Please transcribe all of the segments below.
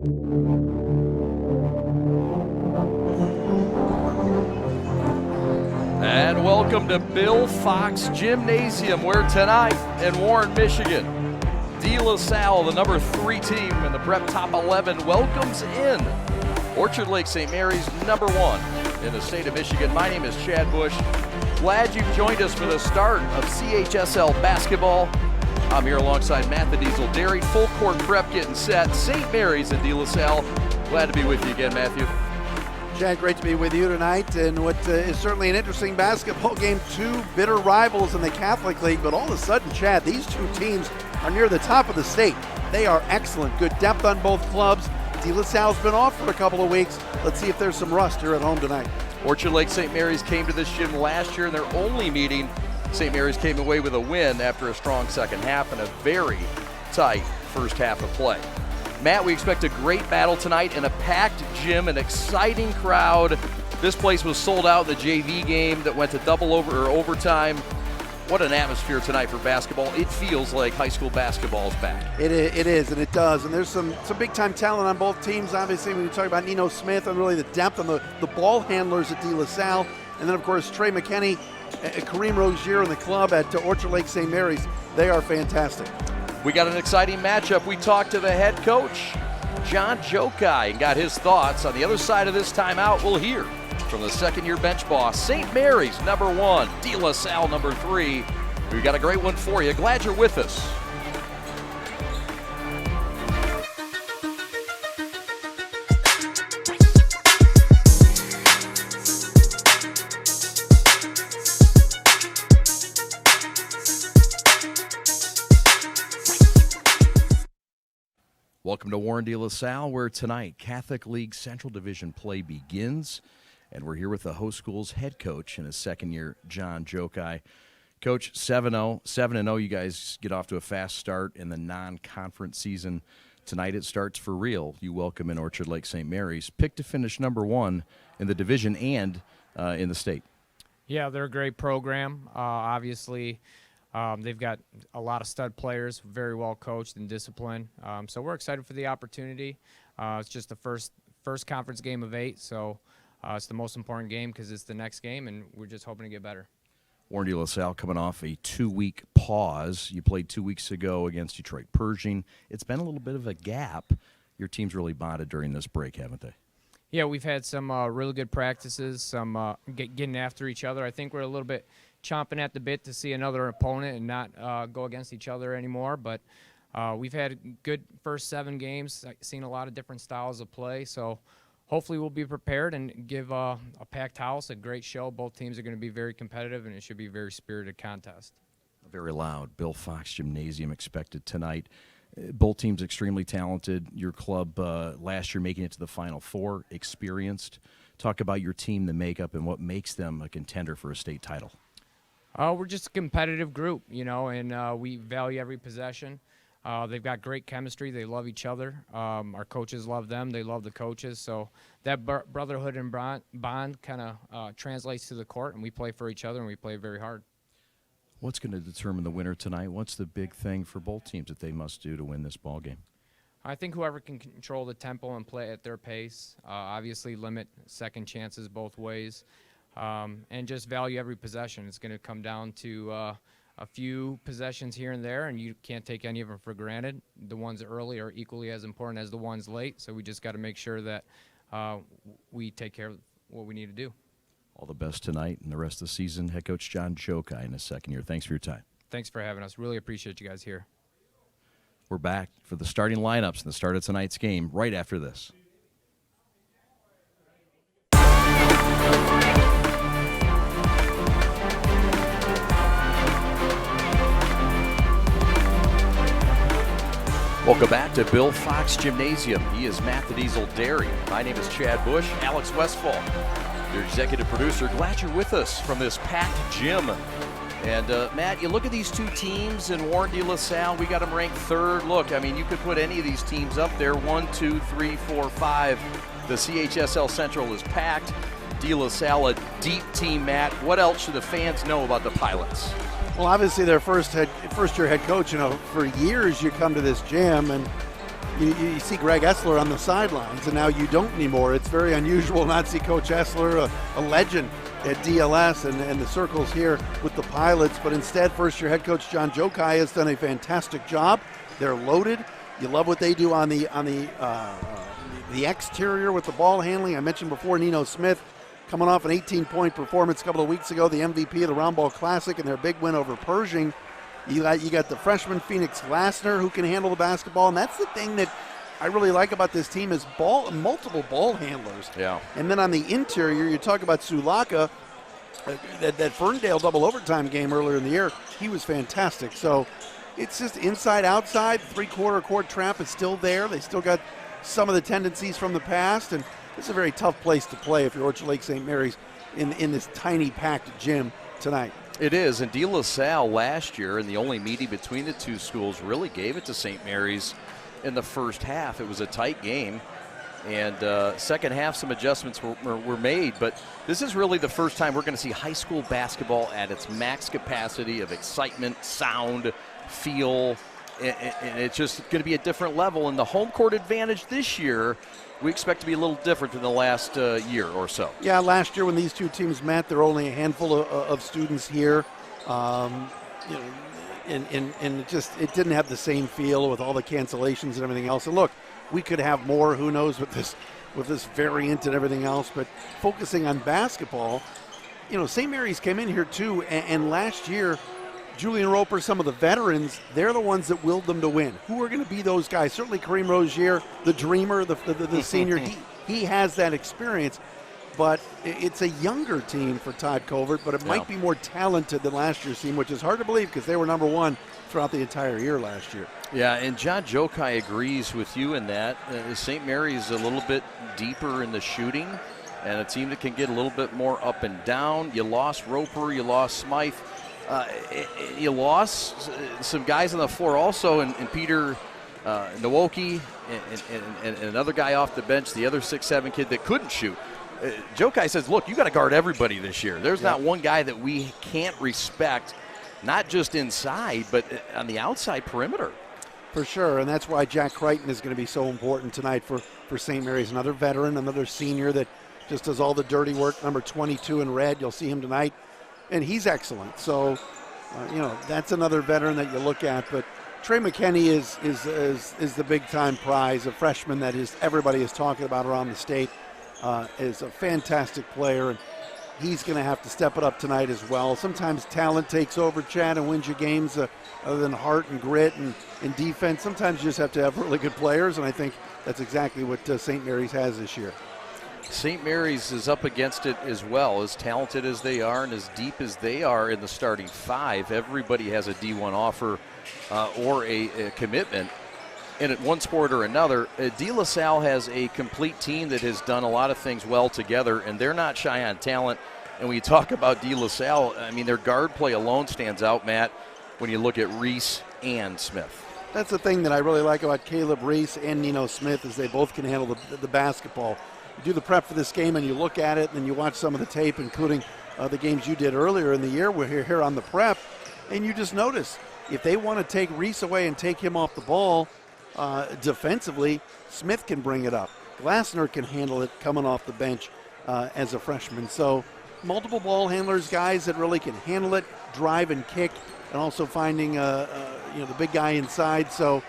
And welcome to Bill Fox Gymnasium, where tonight in Warren, Michigan, De La Salle, the number 3 team in the Prep Top 11, welcomes in Orchard Lake St. Mary's, number 1 in the state of Michigan. My name is Chad Bush. Glad you've joined us for the start of CHSL basketball. I'm here alongside Matt the Diesel Derry, full court prep getting set. St. Mary's and De La Salle. Glad to be with you again, Matthew. Chad, great to be with you tonight, and what is certainly an interesting basketball game. 2 bitter rivals in the Catholic League, but all of a sudden, Chad, these 2 teams are near the top of the state. They are excellent, good depth on both clubs. De La Salle's been off for a couple of weeks. Let's see if there's some rust here at home tonight. Orchard Lake St. Mary's came to this gym last year in their only meeting. St. Mary's came away with a win after a strong second half and a very tight first half of play. Matt, we expect a great battle tonight in a packed gym, an exciting crowd. This place was sold out in the JV game that went to overtime. What an atmosphere tonight for basketball. It feels like high school basketball is back. It is, and it does. And there's some big-time talent on both teams. Obviously, when you talk about Nino Smith and really the depth on the ball handlers at De La Salle, and then, of course, Trey McKinney, Kareem Rozier in the club at Orchard Lake St. Mary's. They are fantastic. We got an exciting matchup. We talked to the head coach, John Jokai, and got his thoughts. On the other side of this timeout, we'll hear from the second-year bench boss, St. Mary's, number 1, De La Salle, number 3. We've got a great one for you. Glad you're with us. Welcome to Warren, De La Salle, where tonight Catholic League Central Division play begins. And we're here with the host school's head coach in his second year, John Jokai. Coach, 7-0. 7-0, you guys get off to a fast start in the non-conference season. Tonight it starts for real. You welcome in Orchard Lake St. Mary's. Picked to finish number 1 in the division and in the state. Yeah, they're a great program. Obviously, they've got a lot of stud players, very well coached and disciplined. So we're excited for the opportunity. It's just the first conference game of 8, so it's the most important game because it's the next game, and we're just hoping to get better. Warren, De La Salle coming off a 2-week pause. You played 2 weeks ago against Detroit Pershing. It's been a little bit of a gap. Your team's really bonded during this break, haven't they? Yeah, we've had some really good practices, some getting after each other. I think we're a little bit chomping at the bit to see another opponent and not go against each other anymore. But we've had good first 7 games, seen a lot of different styles of play. So hopefully we'll be prepared and give a packed house a great show. Both teams are going to be very competitive, and it should be a very spirited contest. Very loud. Bill Fox Gymnasium expected tonight. Both teams extremely talented. Your club last year making it to the Final Four, experienced. Talk about your team, the makeup, and what makes them a contender for a state title. We're just a competitive group, and we value every possession. They've got great chemistry. They love each other. Our coaches love them. They love the coaches. So that brotherhood and bond kind of translates to the court, and we play for each other, and we play very hard. What's going to determine the winner tonight? What's the big thing for both teams that they must do to win this ball game? I think whoever can control the tempo and play at their pace, obviously limit second chances both ways, and just value every possession. It's going to come down to a few possessions here and there, and you can't take any of them for granted. The ones early are equally as important as the ones late, so we just got to make sure that we take care of what we need to do. All the best tonight and the rest of the season. Head coach John Jokai in his second year. Thanks for your time. Thanks for having us. Really appreciate you guys here. We're back for the starting lineups and the start of tonight's game right after this. Welcome back to Bill Fox Gymnasium. He is Matt the Diesel Derry. My name is Chad Bush. Alex Westfall, your executive producer. Glad you're with us from this packed gym. And, Matt, you look at these two teams in Warren, De La Salle, we got them ranked 3rd. Look, I mean, you could put any of these teams up there, 1, 2, 3, 4, 5. The CHSL Central is packed. De La Salle, a deep team, Matt. What else should the fans know about the Pilots? Well, obviously their first-year head coach, for years you come to this gym and you see Greg Essler on the sidelines, and now you don't anymore. It's very unusual not to see Coach Essler, a legend at DLS and the circles here with the Pilots, but instead first-year head coach John Jokai has done a fantastic job. They're loaded. You love what they do on the exterior with the ball handling. I mentioned before Nino Smith coming off an 18-point performance a couple of weeks ago, the MVP of the Round Ball Classic and their big win over Pershing. You got the freshman Phoenix Lassner who can handle the basketball, and that's the thing that I really like about this team is multiple ball handlers. Yeah. And then on the interior, you talk about Sulaka, that Ferndale double overtime game earlier in the year, he was fantastic. So it's just inside, outside, three-quarter court trap is still there. They still got some of the tendencies from the past, and it's a very tough place to play if you're Orchard Lake St. Mary's in this tiny packed gym tonight. It is, and De La Salle last year, and the only meeting between the two schools, really gave it to St. Mary's in the first half. It was a tight game, and second half some adjustments were made, but this is really the first time we're going to see high school basketball at its max capacity of excitement, sound, feel, and it's just going to be a different level. And the home court advantage this year, we expect to be a little different than the last year or so. Yeah, last year when these two teams met, there were only a handful of students here. And it didn't have the same feel with all the cancellations and everything else. And look, we could have more, who knows, with this variant and everything else. But focusing on basketball, St. Mary's came in here too, and last year, Julian Roper, some of the veterans, they're the ones that willed them to win. Who are going to be those guys? Certainly Kareem Rozier, the dreamer, the senior. He has that experience, but it's a younger team for Todd Covert, but it might be more talented than last year's team, which is hard to believe because they were number one throughout the entire year last year. Yeah, and John Jokai agrees with you in that. St. Mary's a little bit deeper in the shooting, and a team that can get a little bit more up and down. You lost Roper, you lost Smythe. You lost some guys on the floor also, and Peter Nwoki and another guy off the bench, the other 6'7" kid that couldn't shoot. Jokai says, look, you got to guard everybody this year. There's not one guy that we can't respect, not just inside, but on the outside perimeter. For sure, and that's why Jack Crichton is going to be so important tonight for St. Mary's. Another veteran, another senior that just does all the dirty work, number 22 in red. You'll see him tonight. And he's excellent. So, that's another veteran that you look at. But Trey McKinney is the big-time prize, a freshman that everybody is talking about around the state. Is a fantastic player, and he's going to have to step it up tonight as well. Sometimes talent takes over, Chad, and wins you games other than heart and grit and defense. Sometimes you just have to have really good players, and I think that's exactly what St. Mary's has this year. St. Mary's is up against it as well, as talented as they are and as deep as they are in the starting five. Everybody has a D1 offer or a commitment in one sport or another. De La Salle has a complete team that has done a lot of things well together, and they're not shy on talent. And when you talk about De La Salle, I mean, their guard play alone stands out, Matt, when you look at Reese and Smith. That's the thing that I really like about Caleb Reese and Nino Smith is they both can handle the basketball. You do the prep for this game and you look at it and you watch some of the tape, including the games you did earlier in the year. We're here on the prep, and you just notice if they want to take Reese away and take him off the ball defensively, Smith can bring it up. Glassner can handle it coming off the bench as a freshman. So multiple ball handlers, guys that really can handle it, drive and kick, and also finding the big guy inside. So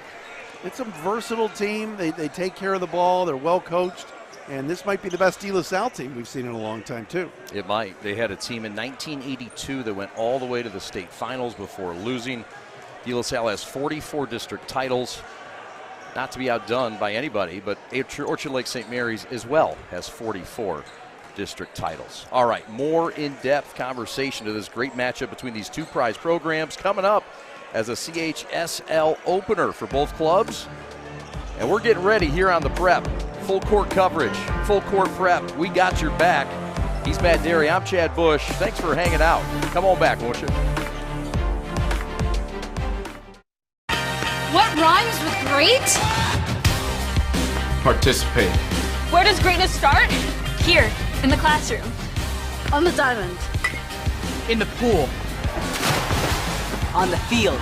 it's a versatile team. They take care of the ball. They're well coached. And this might be the best De La Salle team we've seen in a long time, too. It might. They had a team in 1982 that went all the way to the state finals before losing. De La Salle has 44 district titles. Not to be outdone by anybody, but Orchard Lake St. Mary's as well has 44 district titles. All right, more in-depth conversation to this great matchup between these two prize programs coming up as a CHSL opener for both clubs. And we're getting ready here on the Prep. Full court coverage, full court prep. We got your back. He's Matt Derry. I'm Chad Bush. Thanks for hanging out. Come on back, won't you? What rhymes with great? Participate. Where does greatness start? Here, in the classroom. On the diamond. In the pool. On the field.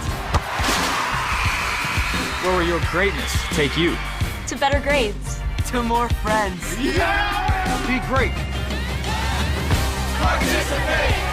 Where will your greatness take you? to better grades. To more friends. Yeah! Be great. Participate!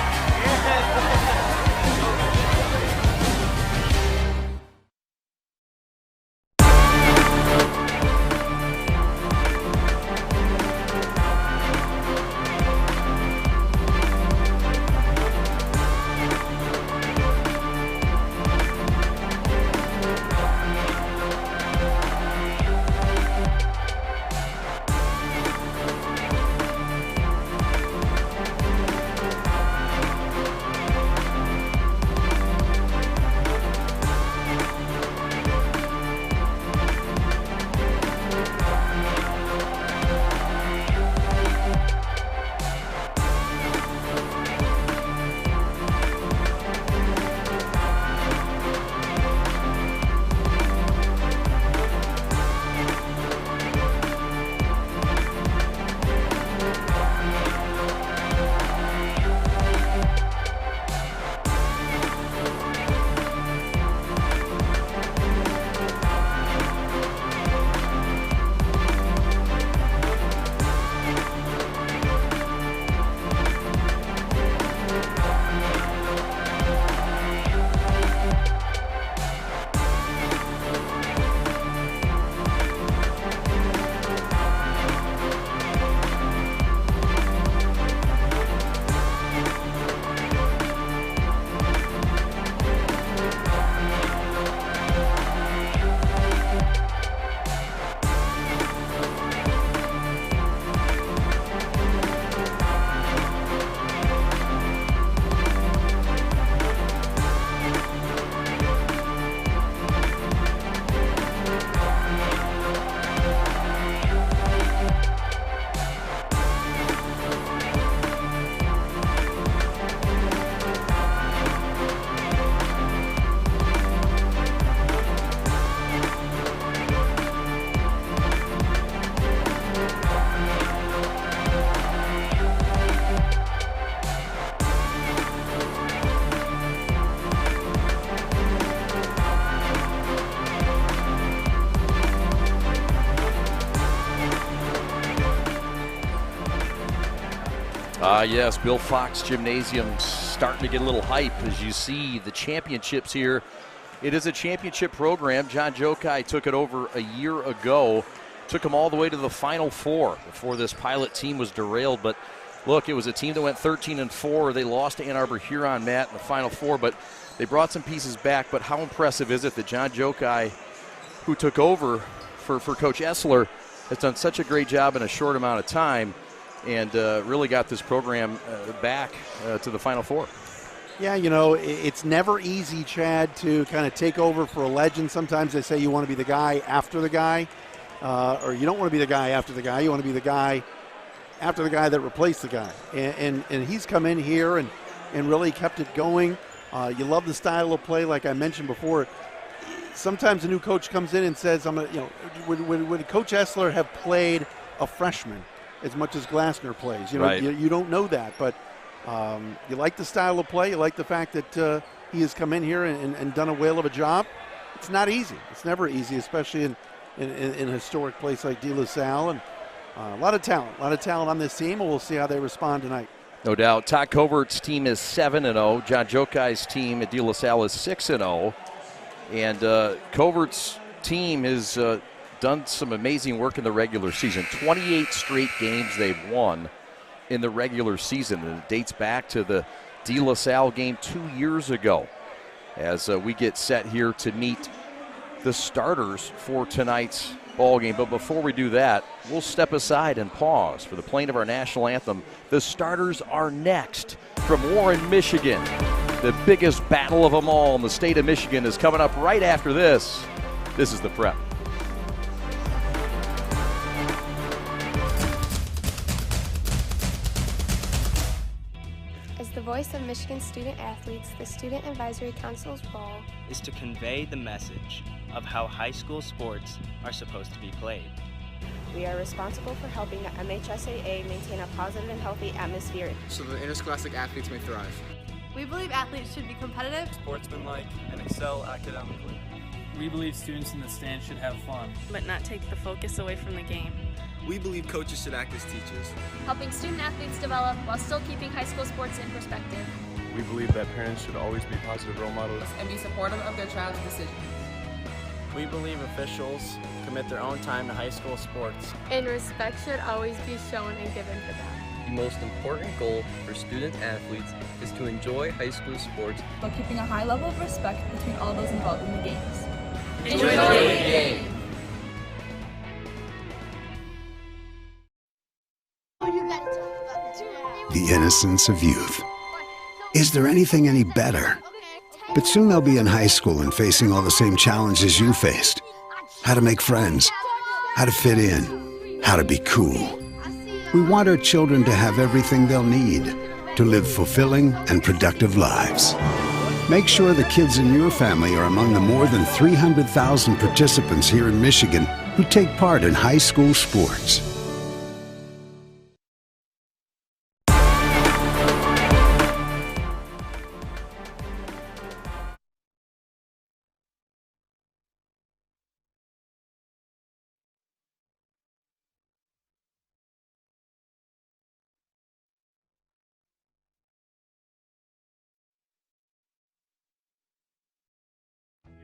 Yes, Bill Fox Gymnasium starting to get a little hype as you see the championships here. It is a championship program. John Jokai took it over a year ago, took them all the way to the Final Four before this pilot team was derailed. But look, it was a team that went 13-4. They lost to Ann Arbor Huron, Matt, in the Final Four, but they brought some pieces back. But how impressive is it that John Jokai, who took over for Coach Essler, has done such a great job in a short amount of time and really got this program back to the Final Four. Yeah, you know, it's never easy, Chad, to kind of take over for a legend. Sometimes they say you want to be the guy after the guy, or you don't want to be the guy after the guy. You want to be the guy after the guy that replaced the guy. And he's come in here and really kept it going. You love the style of play, like I mentioned before. Sometimes a new coach comes in and says, would Coach Essler have played a freshman as much as Glassner plays? You know, right. you don't know that, but you like the style of play. You like the fact that he has come in here and done a whale of a job. It's not easy. It's never easy, especially in a historic place like De La Salle. And a lot of talent on this team, and we'll see how they respond tonight. No doubt. Todd Covert's team is 7-0. John Jokai's team at De La Salle is 6-0. And Covert's team has done some amazing work in the regular season. 28 straight games they've won in the regular season, and it dates back to the De La Salle game 2 years ago as we get set here to meet the starters for tonight's ball game. But before we do that, we'll step aside and pause for the playing of our national anthem. The starters are next from Warren, Michigan. The biggest battle of them all in the state of Michigan is coming up right after this. This is the Prep. As the voice of Michigan student athletes, the Student Advisory Council's role is to convey the message of how high school sports are supposed to be played. We are responsible for helping the MHSAA maintain a positive and healthy atmosphere so that interscholastic athletes may thrive. We believe athletes should be competitive, sportsmanlike, and excel academically. We believe students in the stands should have fun, but not take the focus away from the game. We believe coaches should act as teachers, helping student athletes develop while still keeping high school sports in perspective. We believe that parents should always be positive role models and be supportive of their child's decisions. We believe officials commit their own time to high school sports. And respect should always be shown and given for that. The most important goal for student athletes is to enjoy high school sports, but keeping a high level of respect between all those involved in the games. Enjoy the game! The innocence of youth. Is there anything any better? But soon they'll be in high school and facing all the same challenges you faced. How to make friends, how to fit in, how to be cool. We want our children to have everything they'll need to live fulfilling and productive lives. Make sure the kids in your family are among the more than 300,000 participants here in Michigan who take part in high school sports.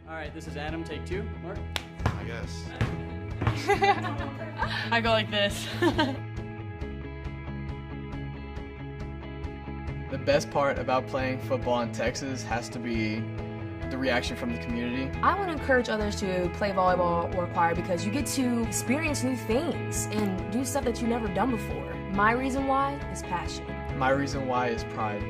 All right, this is Adam, take 2. Mark? I guess. I go like this. The best part about playing football in Texas has to be the reaction from the community. I want to encourage others to play volleyball or choir because you get to experience new things and do stuff that you've never done before. My reason why is passion. My reason why is pride.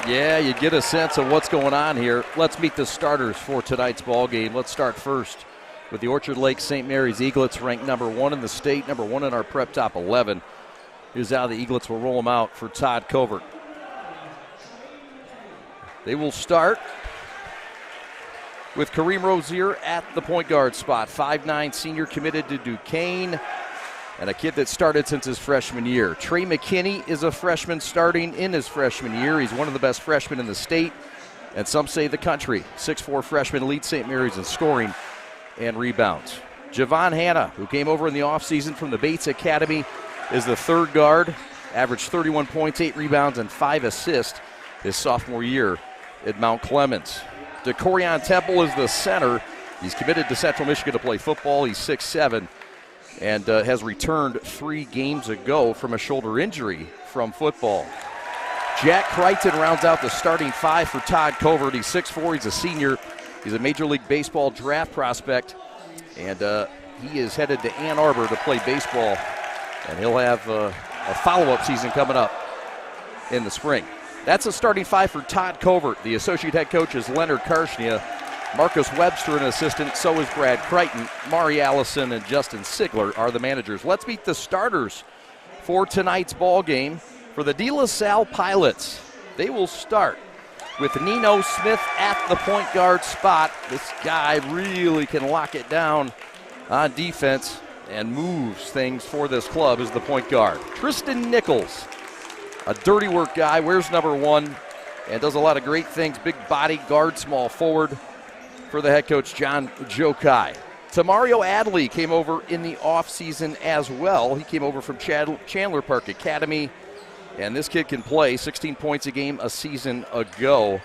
Yeah, you get a sense of what's going on here. Let's meet the starters for tonight's ball game. Let's start first with the Orchard Lake St. Mary's Eaglets, ranked number 1 in the state, number 1 in our Prep Top 11. Here's how the Eaglets will roll them out for Todd Covert. They will start with Kareem Rozier at the point guard spot, 5'9", senior committed to Duquesne, and a kid that started since his freshman year. Trey McKinney is a freshman starting in his freshman year. He's one of the best freshmen in the state, and some say the country. 6'4" freshman, leads St. Mary's in scoring and rebounds. Javon Hanna, who came over in the offseason from the Bates Academy, is the third guard, averaged 31 points, 8 rebounds, and 5 assists his sophomore year at Mount Clemens. DeCorian Temple is the center. He's committed to Central Michigan to play football. He's 6'7", and has returned 3 games ago from a shoulder injury from football. Jack Crichton rounds out the starting 5 for Todd Covert. He's 6'4", he's a senior. He's a Major League Baseball draft prospect, and he is headed to Ann Arbor to play baseball, and he'll have a follow-up season coming up in the spring. That's a starting 5 for Todd Covert. The associate head coach is Leonard Karshnia. Marcus Webster, an assistant, so is Brad Crichton. Mari Allison and Justin Sigler are the managers. Let's meet the starters for tonight's ball game. For the De La Salle Pilots, they will start with Nino Smith at the point guard spot. This guy really can lock it down on defense. and moves things for this club is the point guard. Tristan Nichols, a dirty work guy, wears number 1 and does a lot of great things. Big body, guard, small forward for the head coach, John Jokai. Tamario Adley came over in the offseason as well. He came over from Chandler Park Academy, and this kid can play 16 points a game a season ago.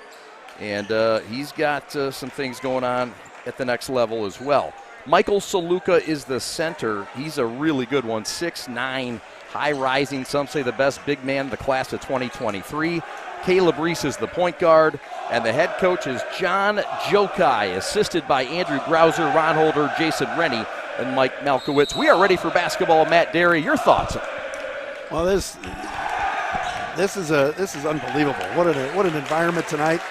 And he's got some things going on at the next level as well. Michael Saluka is the center. He's a really good one, 6'9", high-rising. Some say the best big man in the class of 2023. Caleb Reese is the point guard, and the head coach is John Jokai, assisted by Andrew Grouser, Ron Holder, Jason Rennie, and Mike Malkowitz. We are ready for basketball. Matt Derry, your thoughts? Well, this is unbelievable. What an environment tonight.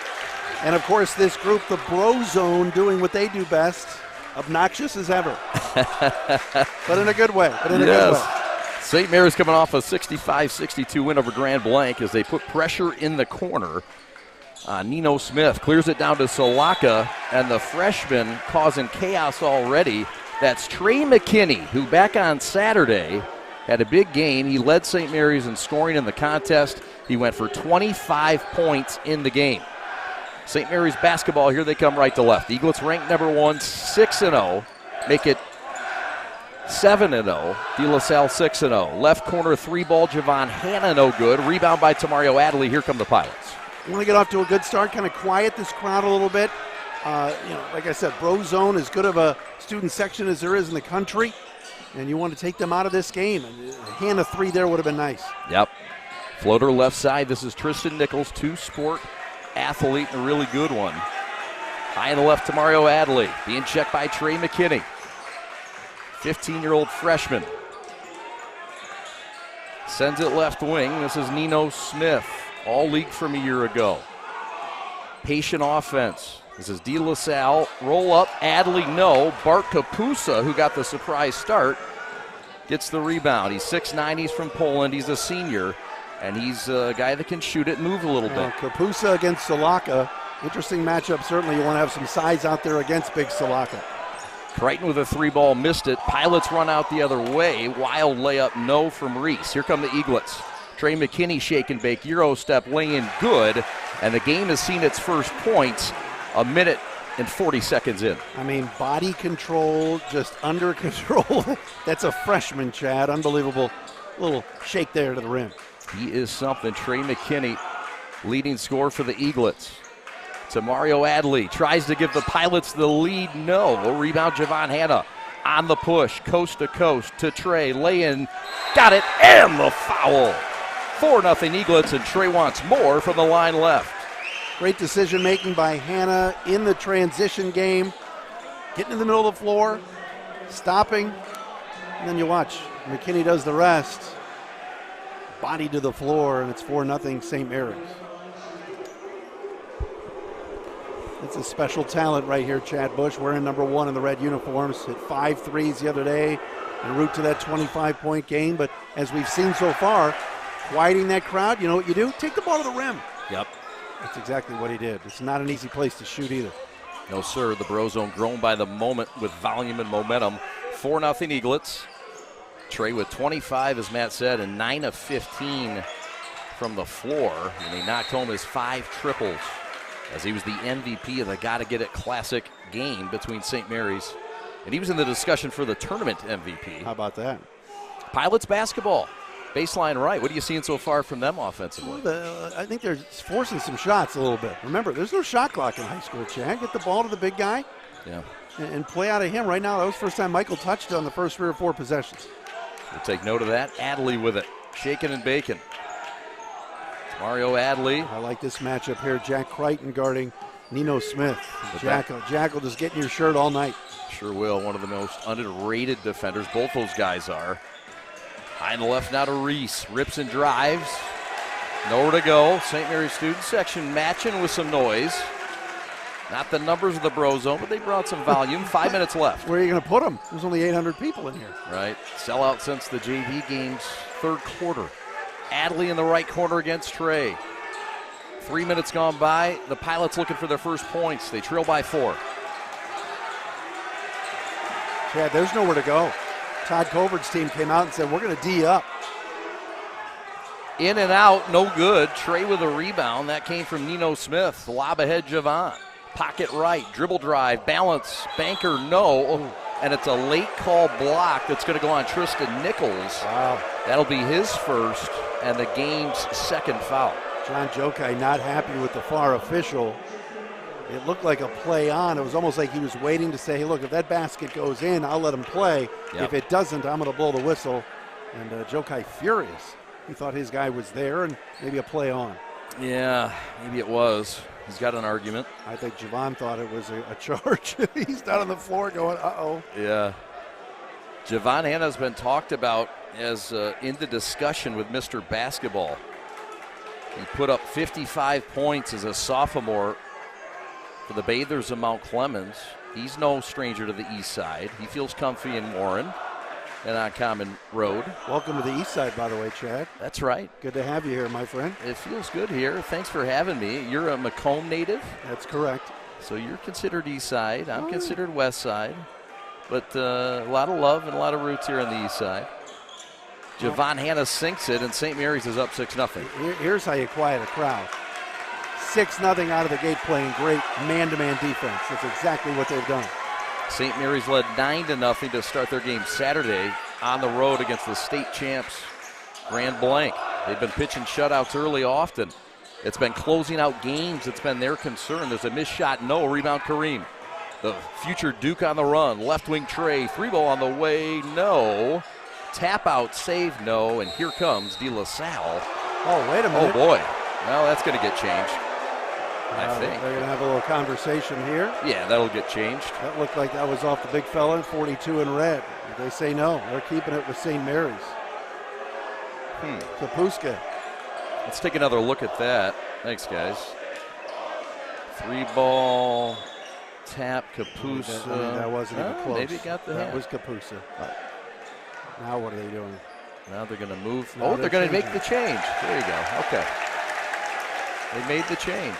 And, of course, this group, the Bro Zone, doing what they do best, obnoxious as ever. But in a good way. Good way. St. Mary's coming off a 65-62 win over Grand Blanc as they put pressure in the corner. Nino Smith clears it down to Solaka, and the freshman causing chaos already. That's Trey McKinney, who back on Saturday had a big game. He led St. Mary's in scoring in the contest. He went for 25 points in the game. St. Mary's basketball, here they come right to left. Eaglets ranked number 1, 6-0. Make it 7-0. De La Salle 6-0. Left corner 3-ball, Javon Hanna no good. Rebound by Tamario Adley. Here come the Pilots. Want to get off to a good start, kind of quiet this crowd a little bit. Like I said, Bro Zone, as good of a student section as there is in the country, and you want to take them out of this game. And Hanna 3 there would have been nice. Yep. Floater left side. This is Tristan Nichols, 2-sport athlete, and a really good one. High on the left, Tamario Adley, being checked by Trey McKinney. 15-year-old freshman. Sends it left wing. This is Nino Smith, all league from a year ago. Patient offense. This is De La Salle. Roll up, Adley no. Bart Kapusa, who got the surprise start, gets the rebound. He's 6'9", he's from Poland, he's a senior, and he's a guy that can shoot it and move a little bit. Kapusa against Solaka. Interesting matchup, certainly. You want to have some size out there against big Solaka. Crichton with a 3-ball, missed it. Pilots run out the other way. Wild layup, no from Reese. Here come the Eaglets. Trey McKinney shake and bake, Euro step, lay in good, and the game has seen its first points a minute and 40 seconds in. I mean, body control, just under control. That's a freshman, Chad. Unbelievable little shake there to the rim. He is something. Trey McKinney, leading scorer for the Eaglets. Tamario Adley tries to give the Pilots the lead. No. A rebound, Javon Hanna on the push, coast to coast to Trey. Lay in, got it, and the foul. 4-0 Eaglets, and Trey wants more from the line left. Great decision making by Hanna in the transition game. Getting in the middle of the floor, stopping, and then you watch. McKinney does the rest. Body to the floor, and it's 4-0 St. Mary's. It's a special talent right here, Chad Bush. Wearing number 1 in the red uniforms. Hit 5 threes the other day en route to that 25-point game. But as we've seen so far, quieting that crowd, you know what you do? Take the ball to the rim. Yep. That's exactly what he did. It's not an easy place to shoot either. No, sir. The Bro Zone grown by the moment with volume and momentum. 4-0 Eaglets. Trey with 25, as Matt said, and 9 of 15 from the floor. And he knocked home his 5 triples as he was the MVP of the Gotta Get It Classic game between St. Mary's. And he was in the discussion for the tournament MVP. How about that? Pilots basketball. Baseline right. What are you seeing so far from them offensively? I think they're forcing some shots a little bit. Remember, there's no shot clock in high school, Chad. Get the ball to the big guy and play out of him. Right now, that was the first time Michael touched on the first 3 or 4 possessions. We'll take note of that. Adley with it. Shaking and baking. Mario Adley. I like this matchup here. Jack Crichton guarding Nino Smith. Jack will just get in your shirt all night. Sure will. One of the most underrated defenders. Both those guys are. High on the left now to Reese. Rips and drives. Nowhere to go. St. Mary's student section matching with some noise. Not the numbers of the Bro Zone, but they brought some volume. 5 minutes left. Where are you going to put them? There's only 800 people in here. Right. Sellout since the JV game's third quarter. Adley in the right corner against Trey. 3 minutes gone by. The Pilots looking for their first points. They trail by 4. Chad, there's nowhere to go. Todd Covert's team came out and said, we're going to D up. In and out, no good. Trey with a rebound. That came from Nino Smith. Lob ahead, Javon. Pocket right, dribble drive, balance, banker, no. And it's a late call block that's going to go on Tristan Nichols. Wow. That'll be his first and the game's second foul. John Jokai not happy with the far official. It looked like a play on. It was almost like he was waiting to say, hey, look, if that basket goes in, I'll let him play. Yep. If it doesn't, I'm going to blow the whistle. And Jokai furious. He thought his guy was there and maybe a play on. Yeah, maybe it was. He's got an argument. I think Javon thought it was a charge. He's down on the floor going, uh-oh. Yeah. Javon Hanna's been talked about as in the discussion with Mr. Basketball. He put up 55 points as a sophomore for the Bathers of Mount Clemens. He's no stranger to the east side. He feels comfy in Warren and on Common Road. Welcome to the east side, by the way, Chad. That's right. Good to have you here, my friend. It feels good here. Thanks for having me. You're a Macomb native? That's correct. So you're considered east side. I'm considered west side. But a lot of love and a lot of roots here on the east side. Javon Hanna sinks it, and St. Mary's is up 6-0. Here's how you quiet a crowd. 6-0 out of the gate, playing great man-to-man defense. That's exactly what they've done. St. Mary's led 9-0 to start their game Saturday on the road against the state champs, Grand Blanc. They've been pitching shutouts early often. It's been closing out games. It's been their concern. There's a missed shot, no. Rebound, Kareem. The future Duke on the run. Left wing Trey. 3-ball on the way, no. Tap out, save, no. And here comes De La Salle. Oh, wait a minute. Oh, boy. Well, that's going to get changed. I think. They're going to have a little conversation here. Yeah, that'll get changed. That looked like that was off the big fella, 42 in red. They say no. They're keeping it with St. Mary's. Kapuska. Let's take another look at that. Thanks, guys. 3-ball, tap, Kapusa. That wasn't even close. Maybe got the That hand. was Kapusa. Now what are they doing? Now they're going to move. Now They're going to make changing. the change. There you go. Okay. They made the change.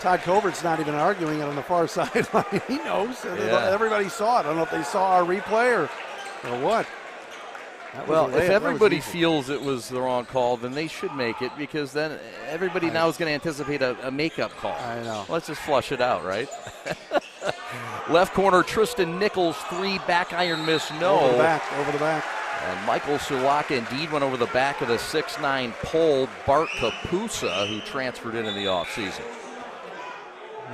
Todd Covert's not even arguing it on the far sideline. He knows. Yeah. Everybody saw it. I don't know if they saw our replay or what. That was Well, a layup. if That everybody was easy. feels it was the wrong call, then they should make it, because then everybody now is going to anticipate a makeup call. I know. Let's just flush it out, right? Left corner, Tristan Nichols, 3, back iron miss, no. Over the back. And Michael Sulaka indeed went over the back of the 6'9" pole, Bart Kapusa, who transferred in the offseason.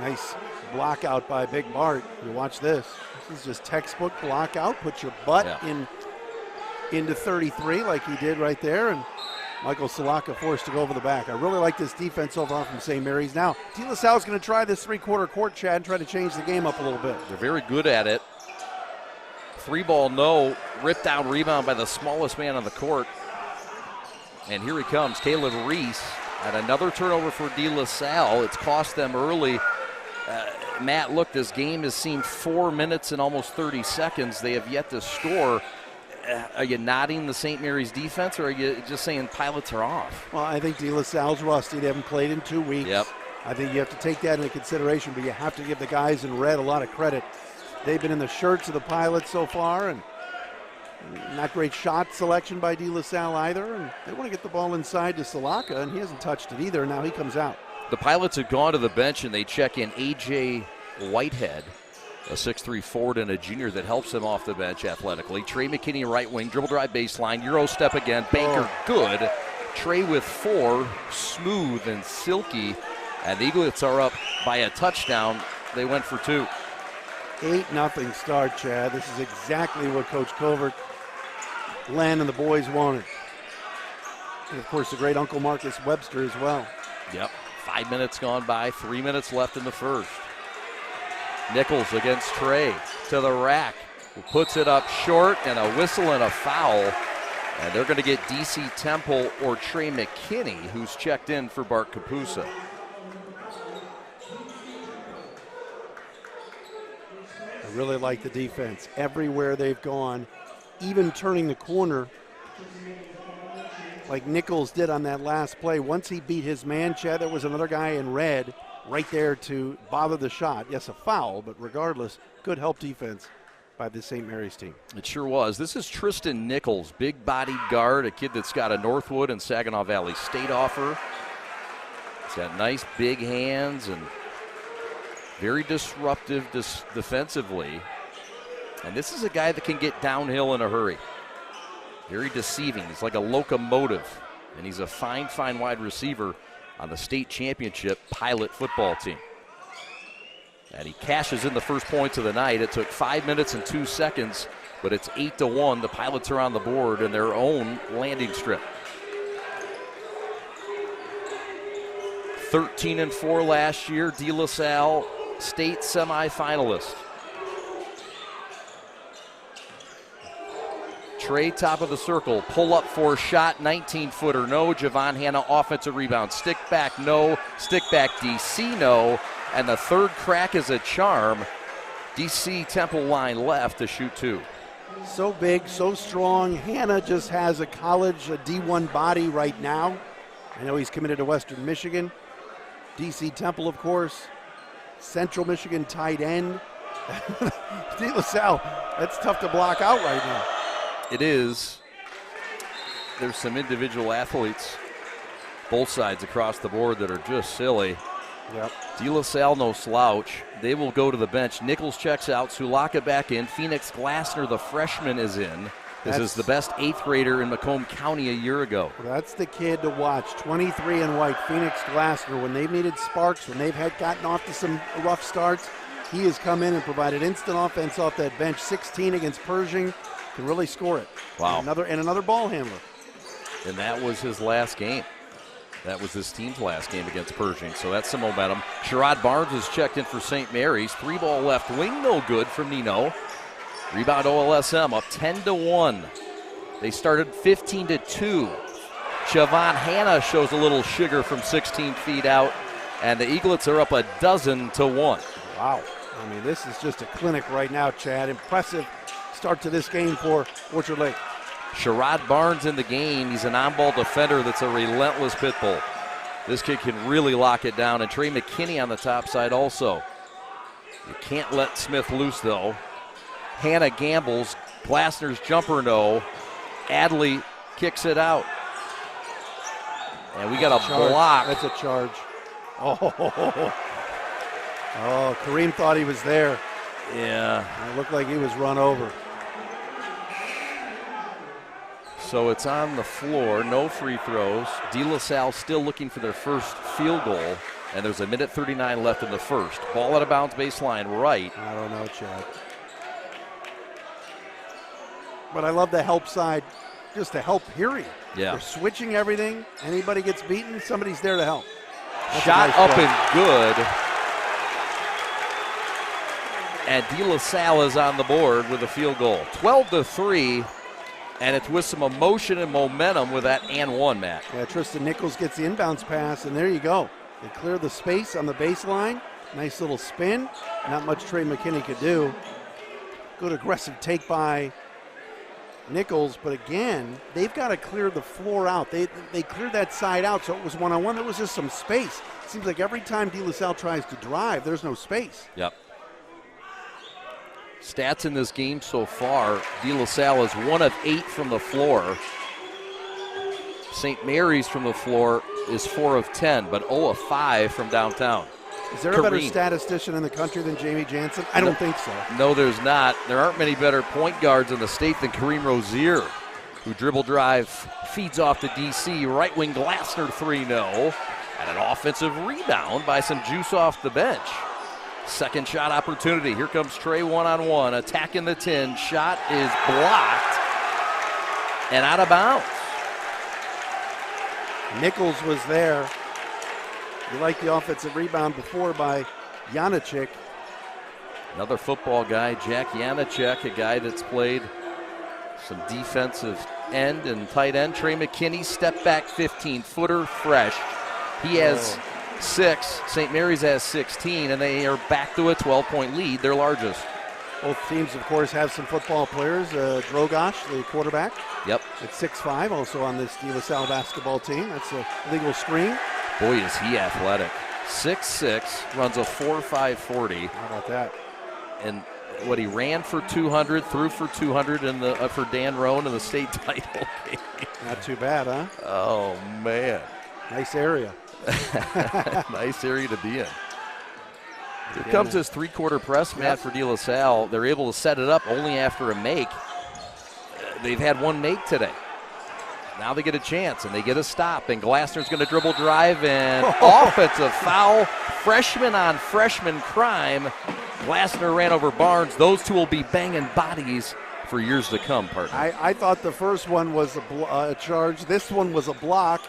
Nice block out by Big Bart. You watch this. This is just textbook block out. Put your butt into 33 like he did right there. And Michael Sulaka forced to go over the back. I really like this defense overall from St. Mary's. Now, De La Salle's going to try this 3-quarter court, Chad, and try to change the game up a little bit. They're very good at it. 3-ball, no. Ripped down rebound by the smallest man on the court. And here he comes, Caleb Reese. And another turnover for De La Salle. It's cost them early. Matt, look, this game has seen 4 minutes and almost 30 seconds. They have yet to score. Are you nodding the St. Mary's defense, or are you just saying pilots are off? Well, I think De La Salle's rusty. They haven't played in 2 weeks. Yep. I think you have to take that into consideration, but you have to give the guys in red a lot of credit. They've been in the shirts of the Pilots so far, and not great shot selection by De La Salle either. And they want to get the ball inside to Sulaka, and he hasn't touched it either. Now he comes out. The Pilots have gone to the bench, and they check in A.J. Whitehead, a 6'3" forward and a junior that helps him off the bench athletically. Trey McKinney, right wing, dribble drive baseline, Euro step again, Banker good. Trey with 4, smooth and silky, and the Eaglets are up by a touchdown. They went for 2. 8-0 start, Chad. This is exactly what Coach Covert, Len, and the boys wanted. And, of course, the great Uncle Marcus Webster as well. Yep. 5 minutes gone by, 3 minutes left in the first. Nichols against Trey to the rack, who puts it up short, and a whistle and a foul. And they're going to get DC Temple or Trey McKinney, who's checked in for Bart Kapusa. I really like the defense. Everywhere they've gone, even turning the corner like Nichols did on that last play. Once he beat his man, Chad, there was another guy in red right there to bother the shot. Yes, a foul, but regardless, good help defense. by the St. Mary's team. It sure was. This is Tristan Nichols, big-bodied guard, a kid that's got a Northwood and Saginaw Valley State offer. He's got nice big hands and very disruptive defensively. And this is a guy that can get downhill in a hurry. Very deceiving. He's like a locomotive. And he's a fine wide receiver on the state championship pilot football team. And he cashes in the first points of the night. It took 5 minutes and 2 seconds, but it's 8-1. The Pilots are on the board in their own landing strip. 13-4 last year, De La Salle state semifinalist. Trey, top of the circle, pull up for a shot, 19-footer, no. Javon Hanna, offensive rebound, stick back, no. Stick back, DC, no. And the third crack is a charm. DC Temple line left to shoot 2. So big, so strong. Hanna just has a college, a D1 body right now. I know he's committed to Western Michigan. DC Temple, of course. Central Michigan tight end. De La Salle, that's tough to block out right now. It is. There's some individual athletes, both sides across the board, that are just silly. Yep. De La Salle, no slouch. They will go to the bench. Nichols checks out. Sulaka back in. Phoenix Glassner, the freshman, is in. This is the best 8th grader in Macomb County a year ago. That's the kid to watch. 23 in white, Phoenix Glassner. When they've needed sparks, when they've gotten off to some rough starts, he has come in and provided instant offense off that bench. 16 against Pershing. Can really score it. Wow. And another ball handler. And that was his last game. That was his team's last game against Pershing, so that's some momentum. Sherrod Barnes is checked in for St. Mary's. 3-ball left wing, no good from Nino. Rebound OLSM up 10-1. They started 15-2. Javon Hanna shows a little sugar from 16 feet out, and the Eaglets are up 12-1. Wow. I mean, this is just a clinic right now, Chad. Impressive start to this game for Orchard Lake. Sherrod Barnes in the game. He's an on-ball defender that's a relentless pit bull. This kid can really lock it down. And Trey McKinney on the top side also. You can't let Smith loose, though. Hanna gambles. Glassner's jumper, no. Adley kicks it out. And we got a block. That's a charge. Oh, Kareem thought he was there. Yeah. It looked like he was run over. So it's on the floor, no free throws. De La Salle still looking for their first field goal, and there's 1:39 left in the first. Ball out of bounds baseline right. I don't know, Chad. But I love the help side, just to help, period. Yeah. They're switching everything. Anybody gets beaten, somebody's there to help. That's Shot nice up play. and good. And De La Salle is on the board with a field goal. 12-3. And it's with some emotion and momentum with that and one, Matt. Yeah, Tristan Nichols gets the inbounds pass, and there you go. They clear the space on the baseline. Nice little spin. Not much Trey McKinney could do. Good aggressive take by Nichols, but again, they've got to clear the floor out. They cleared that side out, so it was one-on-one. There was just some space. It seems like every time De La Salle tries to drive, there's no space. Yep. Stats in this game so far, De La Salle is 1 of 8 from the floor. St. Mary's from the floor is 4 of 10, but 0 of 5 from downtown. Is there a better statistician in the country than Jamie Jansen? I don't think so. No, there's not. There aren't many better point guards in the state than Kareem Rozier, who dribble drive, feeds off to DC. Right wing Glassner 3-0. And an offensive rebound by some juice off the bench. Second shot opportunity. Here comes Trey one-on-one. Attacking the 10. Shot is blocked and out of bounds. Nichols was there. You like the offensive rebound before by Janacek. Another football guy, Jack Janacek, a guy that's played some defensive end and tight end. Trey McKinney, step back 15-footer, fresh. He has 6. St. Mary's has 16, and they are back to a 12-point lead, their largest. Both teams, of course, have some football players. Drogosh, the quarterback. Yep. At 6'5", also on this De La Salle basketball team. That's a legal screen. Boy, is he athletic. 6'6", runs a 4.5 40. How about that? And He ran for 200, threw for 200 in the for Dan Roan in the state title game. Not too bad, huh? Oh, man. Nice area. Nice area to be in. Here comes this three-quarter press, Matt, for De La Salle. They're able to set it up only after a make. They've had one make today. Now they get a chance, and they get a stop, and Glassner's going to dribble drive, and offensive foul. Freshman on freshman crime. Glassner ran over Barnes. Those two will be banging bodies for years to come, partner. I thought the first one was a charge. This one was a block.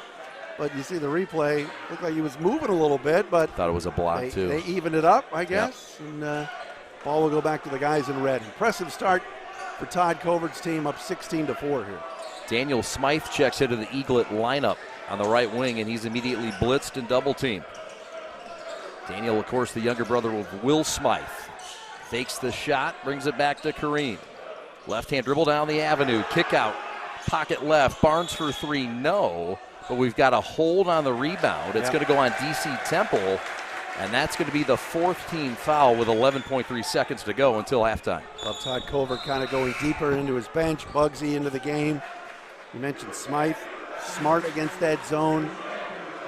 But you see the replay, looked like he was moving a little bit, but thought it was a block too. They evened it up, I guess, and ball will go back to the guys in red. Impressive start for Todd Covert's team, up 16-4 here. Daniel Smythe checks into the Eaglet lineup on the right wing, and he's immediately blitzed and double-teamed. Daniel, of course, the younger brother of Will Smythe. Fakes the shot, brings it back to Kareem. Left-hand dribble down the avenue, kick out, pocket left, Barnes for three, no. But we've got a hold on the rebound. It's going to go on D.C. Temple, and that's going to be the fourth team foul with 11.3 seconds to go until halftime. Well, Todd Covert kind of going deeper into his bench, Bugsy into the game. You mentioned Smythe, smart against that zone,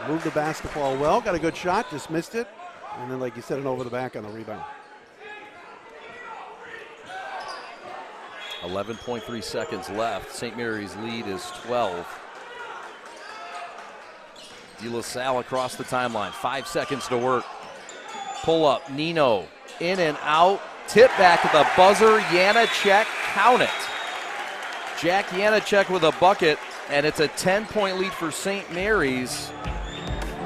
moved the basketball well, got a good shot, just missed it, and then, like you said, an over the back on the rebound. 11.3 seconds left. St. Mary's lead is 12. De La Salle across the timeline. 5 seconds to work. Pull up. Nino in and out. Tip back at the buzzer. Janacek, count it. Jack Janacek with a bucket, and it's a 10-point lead for St. Mary's.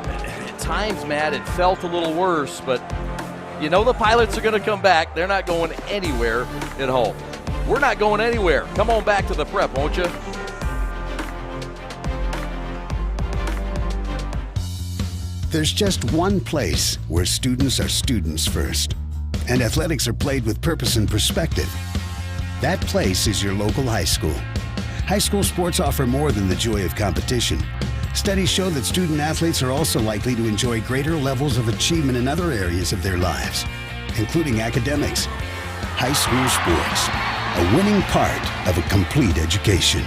At times, Matt, it felt a little worse, but you know the Pilots are going to come back. They're not going anywhere at home. We're not going anywhere. Come on back to the Prep, won't you? There's just one place where students are students first, and athletics are played with purpose and perspective. That place is your local high school. High school sports offer more than the joy of competition. Studies show that student athletes are also likely to enjoy greater levels of achievement in other areas of their lives, including academics. High school sports, a winning part of a complete education.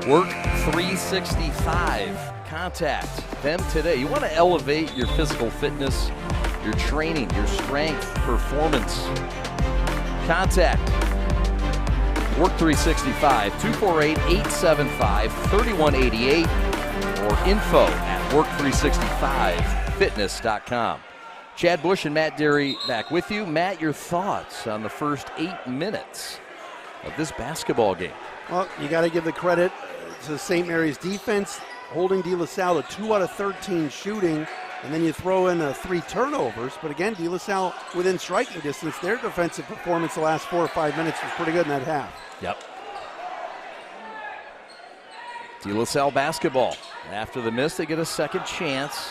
Work 365. Contact them today. You want to elevate your physical fitness, your training, your strength, performance. Contact Work 365, 248-875-3188 or info@work365fitness.com. Chad Bush and Matt Derry back with you. Matt, your thoughts on the first 8 minutes of this basketball game? Well, you got to give the credit to St. Mary's defense, holding De La Salle to 2 out of 13 shooting, and then you throw in 3 turnovers. But again, De La Salle within striking distance. Their defensive performance the last 4 or 5 minutes was pretty good in that half. Yep. De La Salle basketball. After the miss, they get a second chance.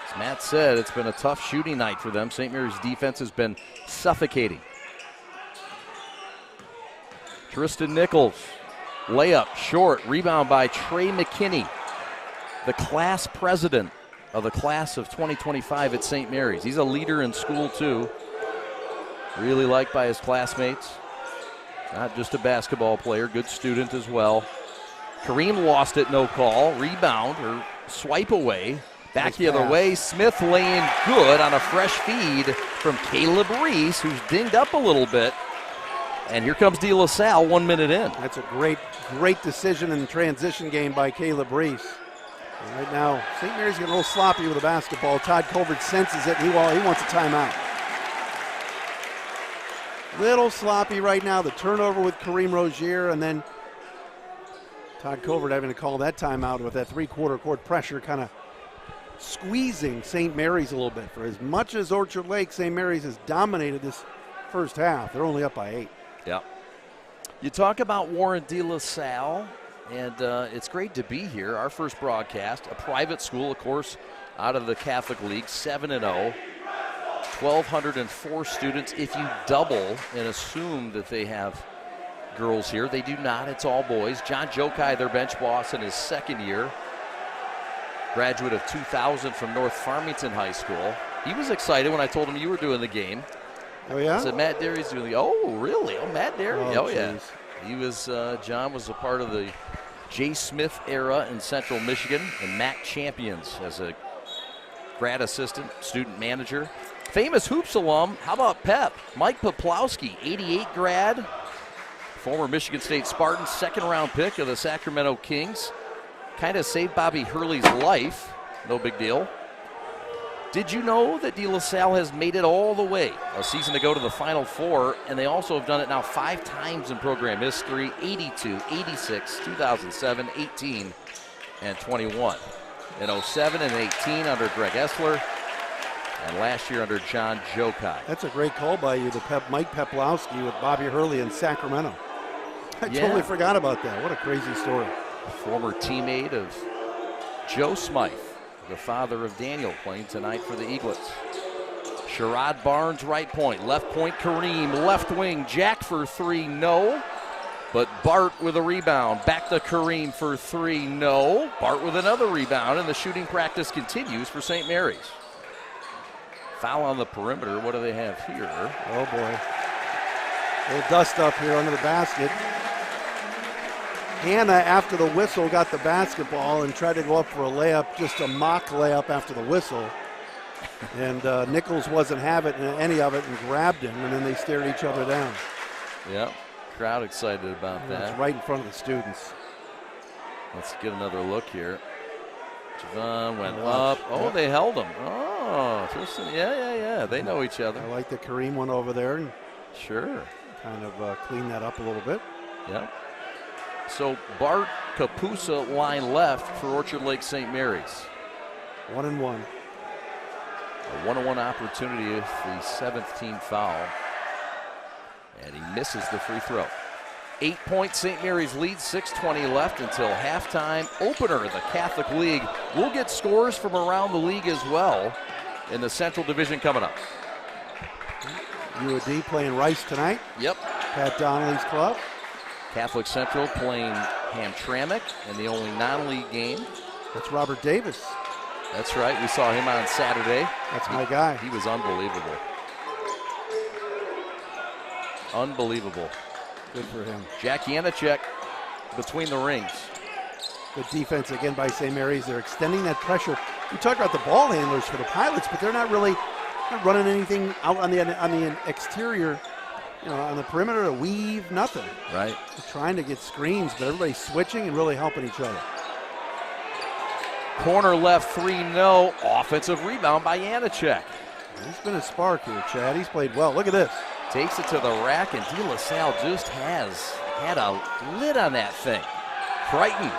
As Matt said, it's been a tough shooting night for them. St. Mary's defense has been suffocating. Tristan Nichols, layup short, rebound by Trey McKinney, the class president of the class of 2025 at St. Mary's. He's a leader in school too, really liked by his classmates. Not just a basketball player, good student as well. Kareem lost it, no call, rebound or swipe away. Back the other way, Smith laying good on a fresh feed from Caleb Reese, who's dinged up a little bit. And here comes De La Salle 1 minute in. That's a great decision in the transition game by Caleb Reese. And right now, St. Mary's getting a little sloppy with the basketball. Todd Covert senses it, and he wants a timeout. Little sloppy right now. The turnover with Kareem Rozier, and then Todd Covert having to call that timeout with that three-quarter court pressure, kind of squeezing St. Mary's a little bit. For as much as Orchard Lake, St. Mary's has dominated this first half. They're only up by 8. Yeah. You talk about Warren De La Salle, and it's great to be here. Our first broadcast, a private school, of course, out of the Catholic League, 7-0, 1,204 students. If you double and assume that they have girls here. They do not. It's all boys. John Jokai, their bench boss in his second year. Graduate of 2000 from North Farmington High School. He was excited when I told him you were doing the game. Oh, yeah? I said, Matt Derry's doing the, oh, really? Oh, Matt Derry? Oh, yeah. Geez. He was, John was a part of the Jay Smith era in Central Michigan and MAC champions as a grad assistant, student manager. Famous Hoops alum, how about Pep? Mike Poplawski, 88 grad, former Michigan State Spartans, second round pick of the Sacramento Kings. Kind of saved Bobby Hurley's life, no big deal. Did you know that De La Salle has made it all the way a season to go to the Final Four, and they also have done it now 5 times in program history, 82, 86, 2007, 18, and 21. In 07 and 18 under Greg Essler, and last year under John Jokai. That's a great call by you, Mike Poplawski with Bobby Hurley in Sacramento. I totally forgot about that. What a crazy story. Former teammate of Joe Smythe, the father of Daniel, playing tonight for the Eaglets. Sherrod Barnes, right point. Left point, Kareem. Left wing, Jack for 3, no. But Bart with a rebound. Back to Kareem for 3, no. Bart with another rebound, and the shooting practice continues for St. Mary's. Foul on the perimeter. What do they have here? Oh, boy. A little dust up here under the basket. Hannah, after the whistle, got the basketball and tried to go up for a layup, just a mock layup after the whistle. And Nichols wasn't having any of it and grabbed him, and then they stared each other down. Yep, crowd excited about that. It's right in front of the students. Let's get another look here. Javon went up. Oh, they held him. Oh, yeah. They know each other. I like that Kareem went over there and sure kind of cleaned that up a little bit. Yep. So Bart Kapusa line left for Orchard Lake St. Mary's. 1-1. A 1-on-1 opportunity with the 7th team foul. And he misses the free throw. 8-point St. Mary's lead, 6:20 left until halftime. Opener, the Catholic League. We'll get scores from around the league as well in the Central Division coming up. UAD playing Rice tonight. Yep. Pat Donnelly's club. Catholic Central playing Hamtramck in the only non-league game. That's Robert Davis. That's right. We saw him on Saturday. That's my guy. He was unbelievable. Unbelievable. Good for him. Jack Janacek between the rings. Good defense again by St. Mary's. They're extending that pressure. We talk about the ball handlers for the Pilots, but they're not really running anything out on the exterior, on the perimeter, a weave, nothing. Right. They're trying to get screens, but everybody's switching and really helping each other. Corner left 3, no. Offensive rebound by Janacek. He's been a spark here, Chad. He's played well. Look at this. Takes it to the rack, and De La Salle just has had a lid on that thing. Crichton.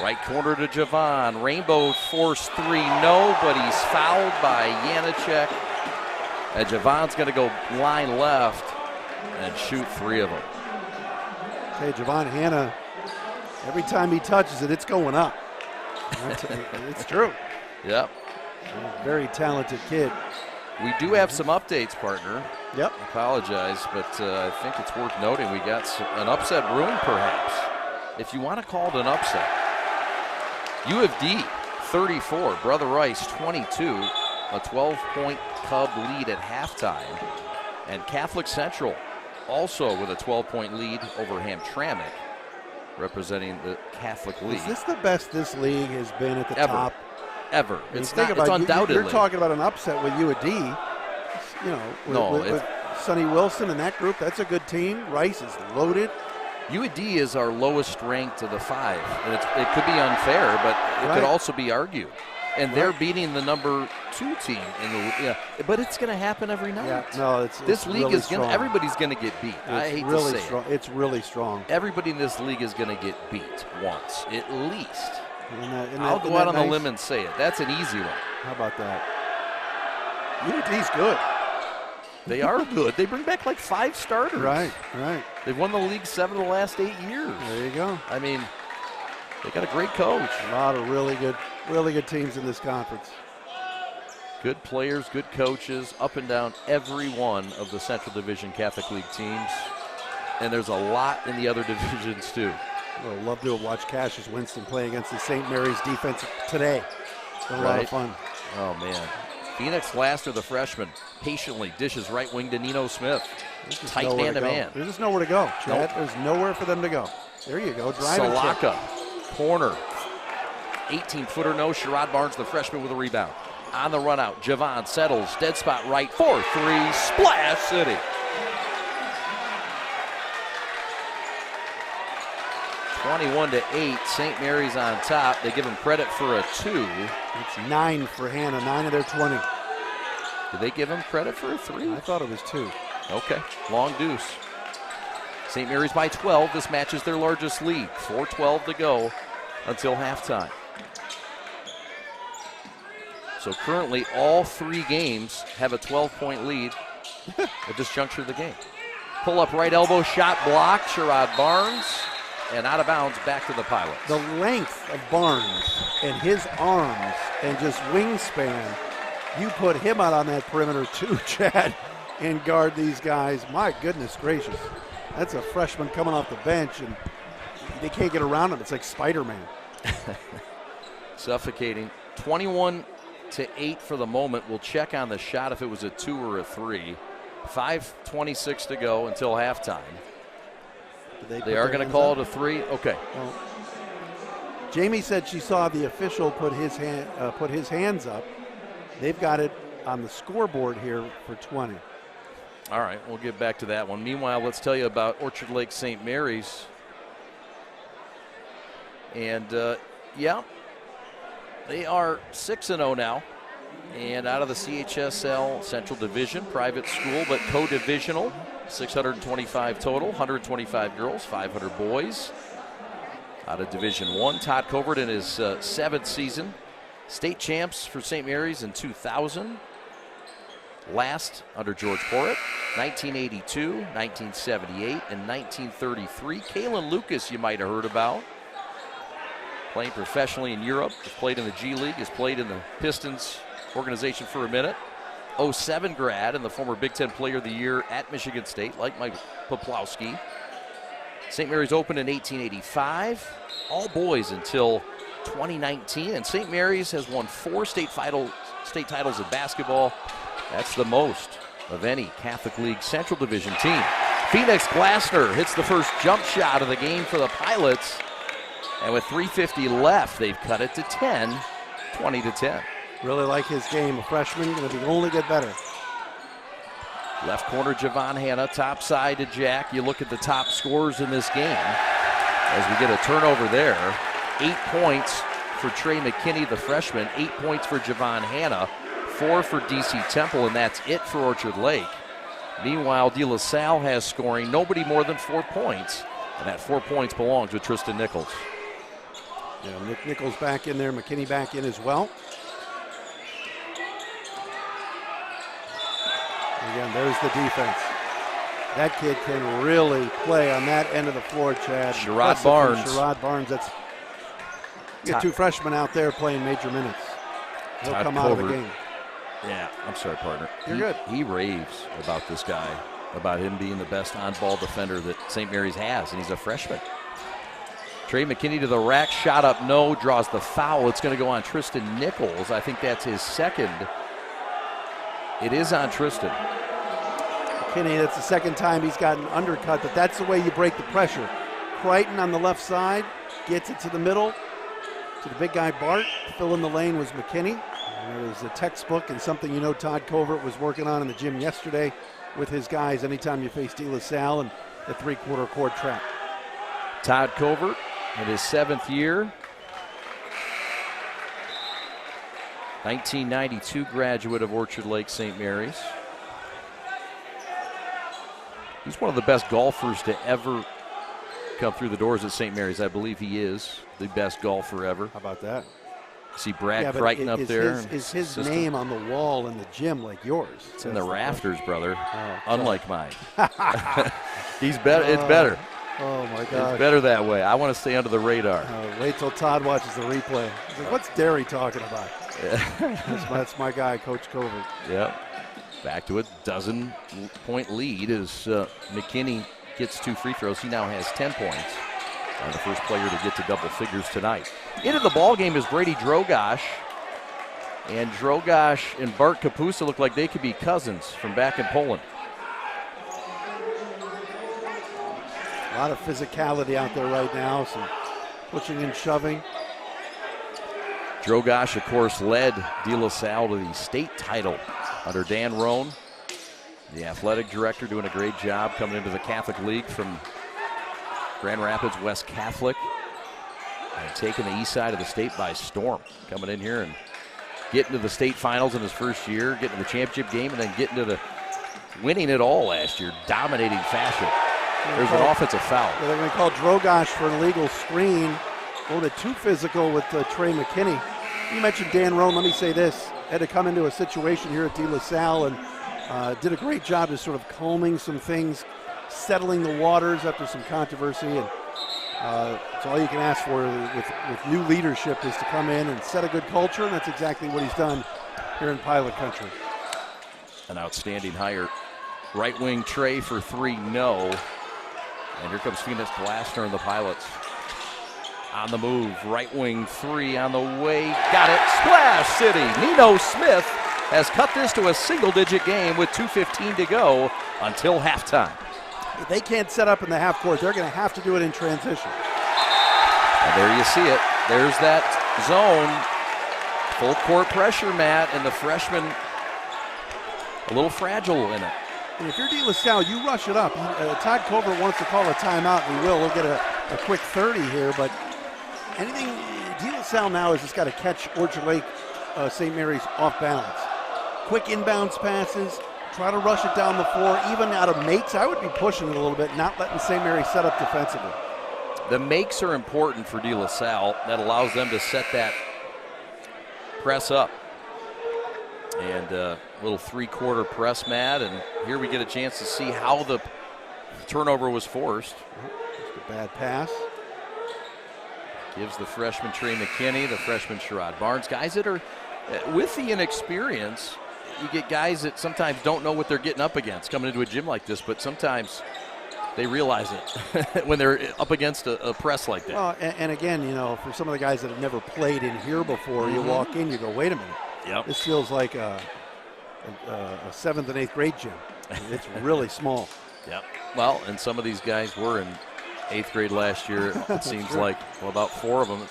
Right corner to Javon. Rainbow force 3, no, but he's fouled by Janacek. And Javon's going to go line left and shoot 3 of them. Okay, Javon Hanna, every time he touches it, it's going up. It's true. Yep. Very talented kid. We do have some updates, partner. Yep. I apologize, but I think it's worth noting we got an upset brewing, perhaps. If you want to call it an upset. U of D, 34. Brother Rice, 22. A 12-point Cub lead at halftime. And Catholic Central also with a 12-point lead over Hamtramck, representing the Catholic League. Is this the best this league has been at the top? Ever. It's undoubtedly. You're talking about an upset with U of D. With Sonny Wilson and that group, that's a good team. Rice is loaded. UAD is our lowest ranked of the 5. And it could be unfair, but it could also be argued. And they're beating the number 2 team in the but it's going to happen every night. Yeah, no, this league really is going to everybody's going to get beat. I hate really to say it. It's really strong. Everybody in this league is going to get beat once at least. Isn't I'll go out on nice? the limb and say it. That's an easy one. How about that? UAD's good. They are good. They bring back like 5 starters. Right. They've won the league 7 of the last 8 years. There you go. I mean, they got a great coach. A lot of really good teams in this conference. Good players, good coaches, up and down every one of the Central Division Catholic League teams. and there's a lot in the other divisions too. I'd love to have watched Cassius Winston play against the St. Mary's defense today. It's been a lot of fun. Oh, man. Phoenix Glasser, the freshman, patiently dishes right wing to Nino Smith. Tight man-to-man. There's just nowhere to go, Chad. Nope. There's nowhere for them to go. There you go. Driving Salaka, corner. 18-footer, no. Sherrod Barnes, the freshman, with a rebound. On the run out, Javon settles. Dead spot right. 4-3. Splash City. 21-8. St. Mary's on top. They give them credit for a 2. It's 9 for Hannah. 9 of their 20. Did they give him credit for a 3? I thought it was 2. Okay, long deuce. St. Mary's by 12. This matches their largest lead. 4:12 to go until halftime. So currently all 3 games have a 12-point lead at this juncture of the game. Pull up right elbow shot blocked. Sherrod Barnes. And out of bounds, back to the Pilots. The length of Barnes and his arms and just wingspan, you put him out on that perimeter too, Chad, and guard these guys. My goodness gracious. That's a freshman coming off the bench, and they can't get around him. It's like Spider-Man. Suffocating. 21-8 for the moment. We'll check on the shot if it was a 2 or a 3. 5:26 to go until halftime. They are going to call it a 3. Okay. Well, Jamie said she saw the official put his hands up. They've got it on the scoreboard here for 20. All right, we'll get back to that one. Meanwhile, let's tell you about Orchard Lake St. Mary's. And, yeah, they are 6-0 now. And out of the CHSL Central Division, private school, but co-divisional. 625 total, 125 girls, 500 boys. Out of Division I, Todd Covert in his 7th season. State champs for St. Mary's in 2000. Last under George Porritt, 1982, 1978, and 1933. Kaylin Lucas, you might have heard about. Playing professionally in Europe, has played in the G League, has played in the Pistons organization for a minute. 07 grad and the former Big Ten Player of the Year at Michigan State, like Mike Poplowski. St. Mary's opened in 1885, all boys until 2019, and St. Mary's has won 4 state titles in basketball. That's the most of any Catholic League Central Division team. Phoenix Glasser hits the first jump shot of the game for the Pilots, and with 3:50 left, they've cut it to 10, 20-10. Really like his game. A freshman, going to be only get better. Left corner, Javon Hanna. Top side to Jack. You look at the top scorers in this game as we get a turnover there. 8 points for Trey McKinney, the freshman. 8 points for Javon Hanna. 4 for DC Temple, and that's it for Orchard Lake. Meanwhile, De La Salle has scoring nobody more than 4 points, and that 4 points belongs to Tristan Nichols. Yeah, Nick Nichols back in there. McKinney back in as well. Again, there's the defense. That kid can really play on that end of the floor, Chad. Sherrod Barnes. Sherrod Barnes. That's you get 2 freshmen out there playing major minutes. He'll come out of the game. Yeah, I'm sorry, partner. You're good. He raves about this guy, about him being the best on-ball defender that St. Mary's has, and he's a freshman. Trey McKinney to the rack, shot up, no, draws the foul. It's going to go on Tristan Nichols. I think that's his second. It is on Tristan. McKinney, that's the second time he's gotten undercut, but that's the way you break the pressure. Crichton on the left side, gets it to the middle, to the big guy Bart. Fill in the lane was McKinney. And it was a textbook and something you know Todd Covert was working on in the gym yesterday with his guys anytime you face De La Salle and the 3/4 court trap. Todd Covert in his 7th year. 1992 graduate of Orchard Lake St. Mary's. He's one of the best golfers to ever come through the doors at St. Mary's. I believe he is the best golfer ever. How about that? See Brad Crichton up there. Is his name on the wall in the gym like yours? It's in the rafters, brother. Oh, unlike mine. He's better. It's better. Oh, my God. It's better that way. I want to stay under the radar. Wait till Todd watches the replay. He's like, what's Derry talking about? Yeah. that's my guy, Coach Covert. Yep. Back to a 12-point lead as McKinney gets 2 free throws, he now has 10 points. And the first player to get to double figures tonight. Into the ball game is Brady Drogosh. And Drogosh and Bart Kapusa look like they could be cousins from back in Poland. A lot of physicality out there right now, some pushing and shoving. Drogosh, of course, led De La Salle to the state title under Dan Roan, the athletic director, doing a great job coming into the Catholic League from Grand Rapids West Catholic and taking the east side of the state by storm, coming in here and getting to the state finals in his first year, getting to the championship game, and then getting to the winning it all last year, dominating fashion. There's an offensive foul. They're going to call Drogosh for an illegal screen. A little bit too physical with Trey McKinney. You mentioned Dan Roan. Let me say this. Had to come into a situation here at De La Salle and did a great job of sort of calming some things, settling the waters after some controversy. And so all you can ask for with new leadership is to come in and set a good culture, and that's exactly what he's done here in Pilot Country. An outstanding hire. Right wing Trey for 3, no. And here comes Phoenix Glasner and the Pilots. On the move, right wing 3 on the way, got it, Splash City. Nino Smith has cut this to a single-digit game with 2:15 to go until halftime. If they can't set up in the half court, they're going to have to do it in transition. And there you see it. There's that zone. Full court pressure, Matt, and the freshman a little fragile in it. And if you're De La Salle, you rush it up. Todd Covert wants to call a timeout, and he will. We'll get a quick 30 here, but anything De La Salle now is just got to catch Orchard Lake St. Mary's off balance. Quick inbounds passes, try to rush it down the floor. Even out of makes, I would be pushing it a little bit, not letting St. Mary set up defensively. The makes are important for De La Salle. That allows them to set that press up. And a little 3-quarter press, Matt, and here we get a chance to see how the turnover was forced. Just a bad pass. Gives the freshman Trey McKinney, the freshman Sherrod Barnes. Guys that are, with the inexperience, you get guys that sometimes don't know what they're getting up against coming into a gym like this, but sometimes they realize it when they're up against a press like that. Well, and again, you know, for some of the guys that have never played in here before, you walk in, you go, wait a minute. Yep. This feels like a 7th and 8th grade gym. It's really small. Yep. Well, and some of these guys were in 8th grade last year. It seems like, well, about 4 of them.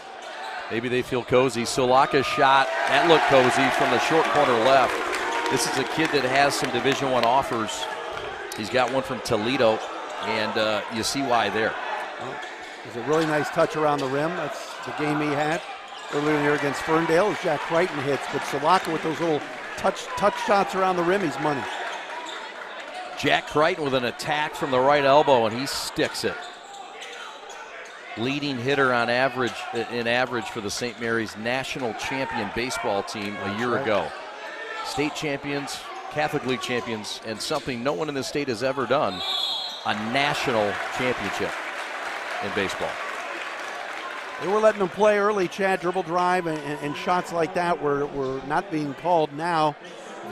Maybe they feel cozy. Solaka's shot, that looked cozy from the short corner left. This is a kid that has some Division I offers. He's got one from Toledo, and you see why there. Well, there's a really nice touch around the rim. That's the game he had earlier in the year against Ferndale as Jack Crichton hits, but Solaka with those little touch shots around the rim, he's money. Jack Crichton with an attack from the right elbow, and he sticks it. Leading hitter on average for the St. Mary's national champion baseball team a year ago. State champions, Catholic League champions, and something no one in the state has ever done, a national championship in baseball. They were letting them play early, Chad, dribble drive, and shots like that were not being called now.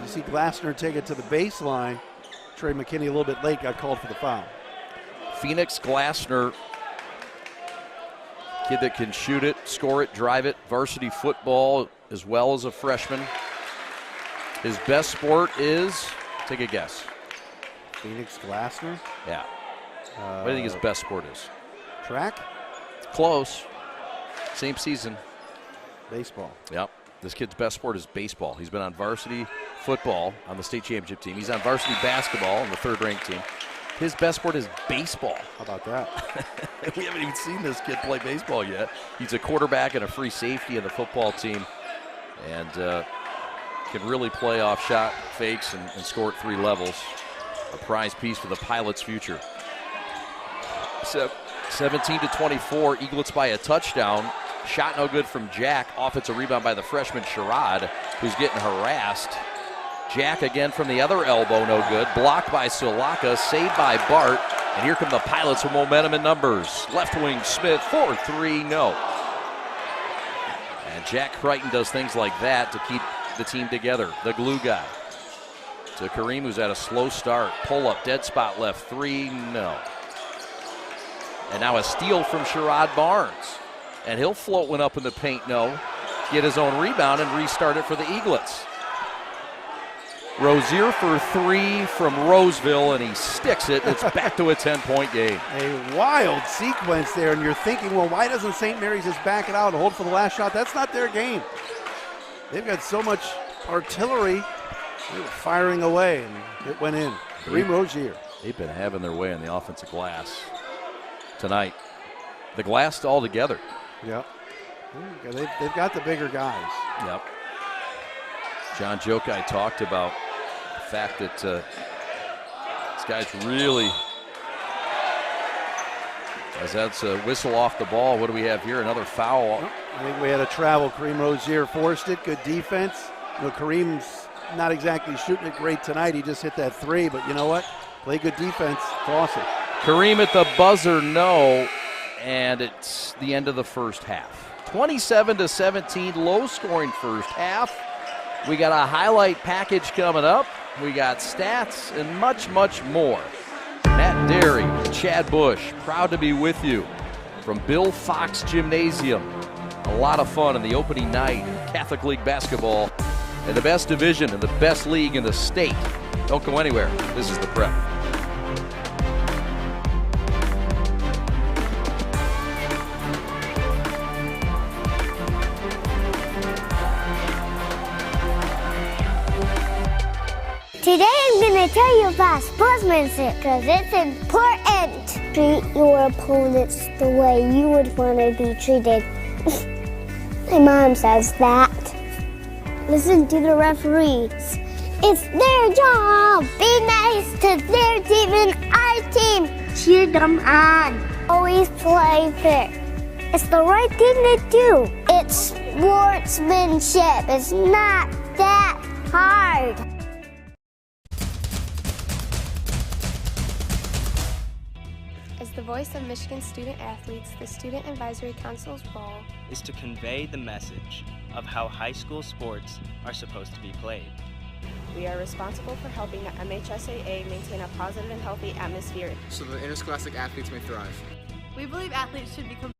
You see Glasner take it to the baseline. Trey McKinney a little bit late got called for the foul. Phoenix Glasner, kid that can shoot it, score it, drive it, varsity football as well as a freshman. His best sport is, take a guess. Phoenix Glasner? Yeah. What do you think his best sport is? Track? Close. Same season. Baseball. Yep. This kid's best sport is baseball. He's been on varsity football on the state championship team. He's on varsity basketball on the 3rd-ranked team. His best sport is baseball. How about that? We haven't even seen this kid play baseball yet. He's a quarterback and a free safety in the football team, and can really play off shot fakes and score at 3 levels. A prize piece for the Pilots' future. 17-24, Eaglets by a touchdown. Shot no good from Jack. Offensive rebound by the freshman Sherrod, who's getting harassed. Jack again from the other elbow, no good. Blocked by Solaka, saved by Bart. And here come the Pilots with momentum in numbers. Left wing Smith, 4-3, no. And Jack Crichton does things like that to keep the team together. The glue guy. To Kareem, who's at a slow start. Pull up, dead spot left, 3, no. And now a steal from Sherrod Barnes. And he'll float one up in the paint, no. Get his own rebound and restart it for the Eaglets. Rozier for three from Roseville, and he sticks it. It's back to a 10-point game. A wild sequence there, and you're thinking, well, why doesn't St. Mary's just back it out and hold for the last shot? That's not their game. They've got so much artillery. They were firing away, and it went in. Kareem Rozier. They've been having their way on the offensive glass tonight. The glass all together. Yep. They've got the bigger guys. Yep. John Jokai talked about the fact that this guy's really, as that's a whistle off the ball. What do we have here? Another foul. I think we had a travel. Kareem Rozier forced it. Good defense. You know, Kareem's not exactly shooting it great tonight. He just hit that three, but you know what? Play good defense. It's awesome. Kareem at the buzzer, no, and it's the end of the first half. 27-17, low-scoring first half. We got a highlight package coming up. We got stats and much, much more. Matt Derry, Chad Bush, proud to be with you from Bill Fox Gymnasium. A lot of fun in the opening night, Catholic League basketball, and the best division and the best league in the state. Don't go anywhere. This is the Prep. Today I'm going to tell you about sportsmanship because it's important. Treat your opponents the way you would want to be treated. My mom says that. Listen to the referees. It's their job. Be nice to their team and our team. Cheer them on. Always play fair. It's the right thing to do. It's sportsmanship. It's not that hard. As the voice of Michigan student athletes, the Student Advisory Council's role is to convey the message of how high school sports are supposed to be played. We are responsible for helping the MHSAA maintain a positive and healthy atmosphere so the interscholastic athletes may thrive. We believe athletes should become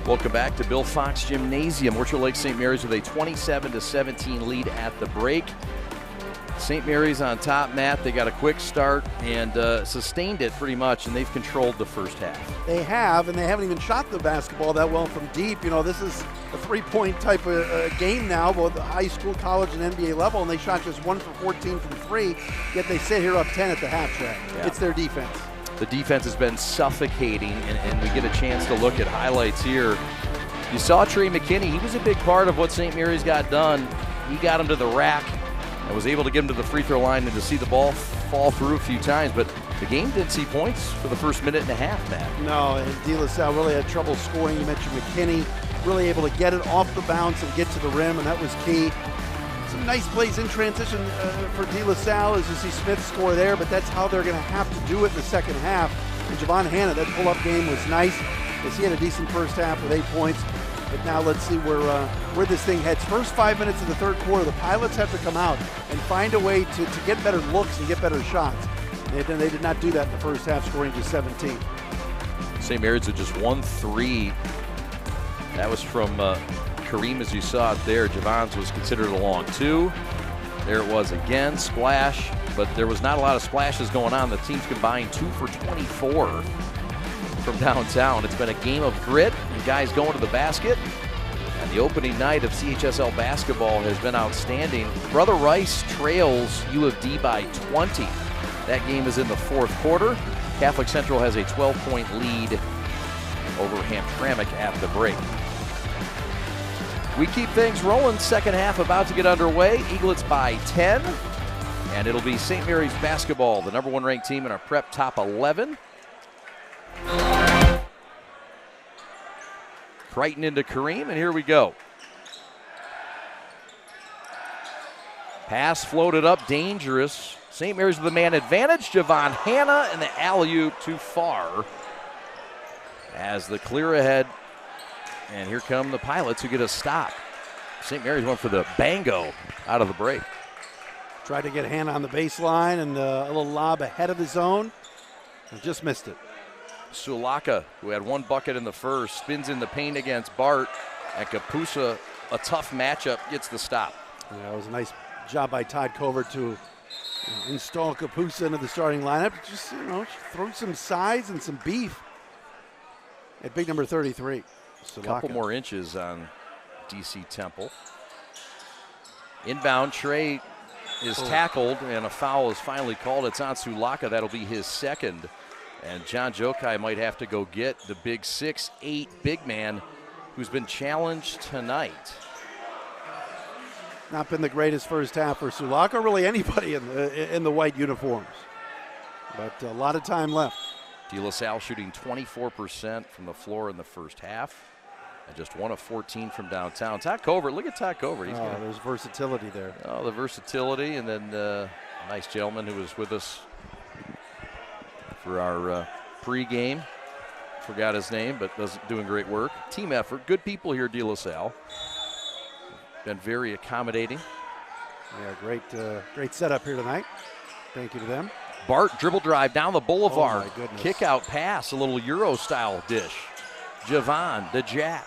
Welcome back to Bill Fox Gymnasium. Orchard Lake St. Mary's with a 27-17 lead at the break. St. Mary's on top, Matt. They got a quick start and sustained it pretty much, and they've controlled the first half. They have, and they haven't even shot the basketball that well from deep. You know, this is a three-point type of game now, both high school, college, and NBA level, and they shot just 1 for 14 from 3, yet they sit here up 10 at the half track. Yeah. It's their defense. The defense has been suffocating, and we get a chance to look at highlights here. You saw Trey McKinney. He was a big part of what St. Mary's got done. He got him to the rack and was able to get him to the free throw line and to see the ball fall through a few times. But the game didn't see points for the first minute and a half, Matt. No, and De La Salle really had trouble scoring. You mentioned McKinney, really able to get it off the bounce and get to the rim, and that was key. Some nice plays in transition for De La Salle as you see Smith score there, but that's how they're going to have to do it in the second half. And Javon Hanna, that pull-up game was nice, as he had a decent first half with 8 points. But now let's see where this thing heads. First 5 minutes of the third quarter, the Pilots have to come out and find a way to get better looks and get better shots. They did not do that in the first half, scoring just 17. St. Mary's with just 1 3. That was from Kareem, as you saw it there. Javon's was considered a long 2. There it was again, splash, but there was not a lot of splashes going on. The teams combined 2 for 24 from downtown. It's been a game of grit and guys going to the basket. And the opening night of CHSL basketball has been outstanding. Brother Rice trails U of D by 20. That game is in the fourth quarter. Catholic Central has a 12-point lead over Hamtramck at the break. We keep things rolling. Second half about to get underway. Eaglets by 10. And it'll be St. Mary's basketball, the #1 ranked team in our prep top 11. Crichton into Kareem, and here we go. Pass floated up, dangerous. St. Mary's with the man advantage. Javon Hanna and the alley-oop too far. As the clear ahead, and here come the Pilots who get a stop. St. Mary's went for the bango out of the break. Tried to get Hanna on the baseline and a little lob ahead of his own, and just missed it. Sulaka, who had 1 bucket in the first, spins in the paint against Bart, and Kapusa, a tough matchup, gets the stop. Yeah, it was a nice job by Todd Covert to install Kapusa into the starting lineup. Just, throw some size and some beef at big number 33. A couple more inches on DC Temple. Inbound, Trey is tackled, and a foul is finally called. It's on Sulaka. That'll be his second. And John Jokai might have to go get the big 6'8" big man who's been challenged tonight. Not been the greatest first half for Sulaka, really anybody in the white uniforms. But a lot of time left. De La Salle shooting 24% from the floor in the first half. And just 1 of 14 from downtown. Todd Covert, look at Todd Covert. There's versatility there. Oh, the versatility, and then a nice gentleman who was with us for our pregame. Forgot his name, but doing great work. Team effort, good people here at De La Salle. Been very accommodating. Yeah, great setup here tonight. Thank you to them. Bart dribble drive down the boulevard. Oh my goodness. Kick out pass, a little Euro style dish. Javon, the jack.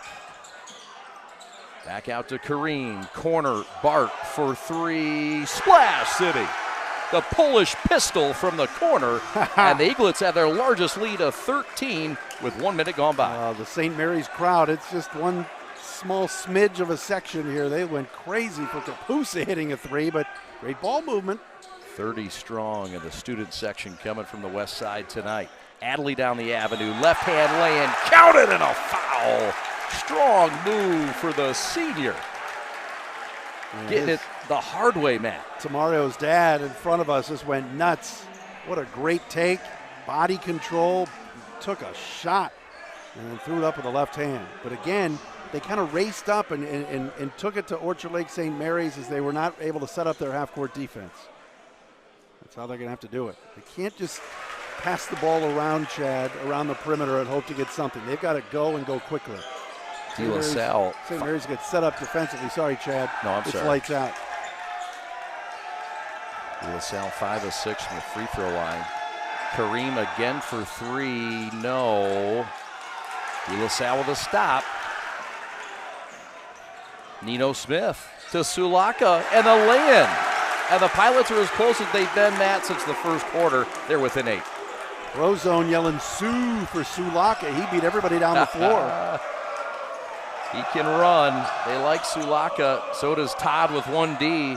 Back out to Kareem. Corner, Bart for 3. Splash City. The Polish pistol from the corner. And the Eaglets have their largest lead of 13 with 1 minute gone by. The St. Mary's crowd, it's just one small smidge of a section here. They went crazy for Kapusa hitting a 3, but great ball movement. 30 strong in the student section coming from the west side tonight. Adley down the avenue, left hand lay-in, counted, and a foul. Strong move for the senior. Getting it the hard way, Matt. Tamario's dad in front of us just went nuts. What a great take. Body control, took a shot, and then threw it up with the left hand. But again, they kind of raced up and took it to Orchard Lake St. Mary's as they were not able to set up their half-court defense. That's how they're going to have to do it. They can't just pass the ball around, Chad, around the perimeter and hope to get something. They've got to go and go quickly. De La Salle. St. Mary's gets set up defensively. Sorry, Chad. No, I'm sorry. It's lights out. De La Salle 5 of 6 from the free throw line. Kareem again for 3. No. De La Salle with a stop. Nino Smith to Sulaka, and a lay-in. And the Pilots are as close as they've been, Matt, since the first quarter. They're within 8. Rozone yelling Sue for Sulaka. He beat everybody down the floor. He can run. They like Sulaka. So does Todd with 1D.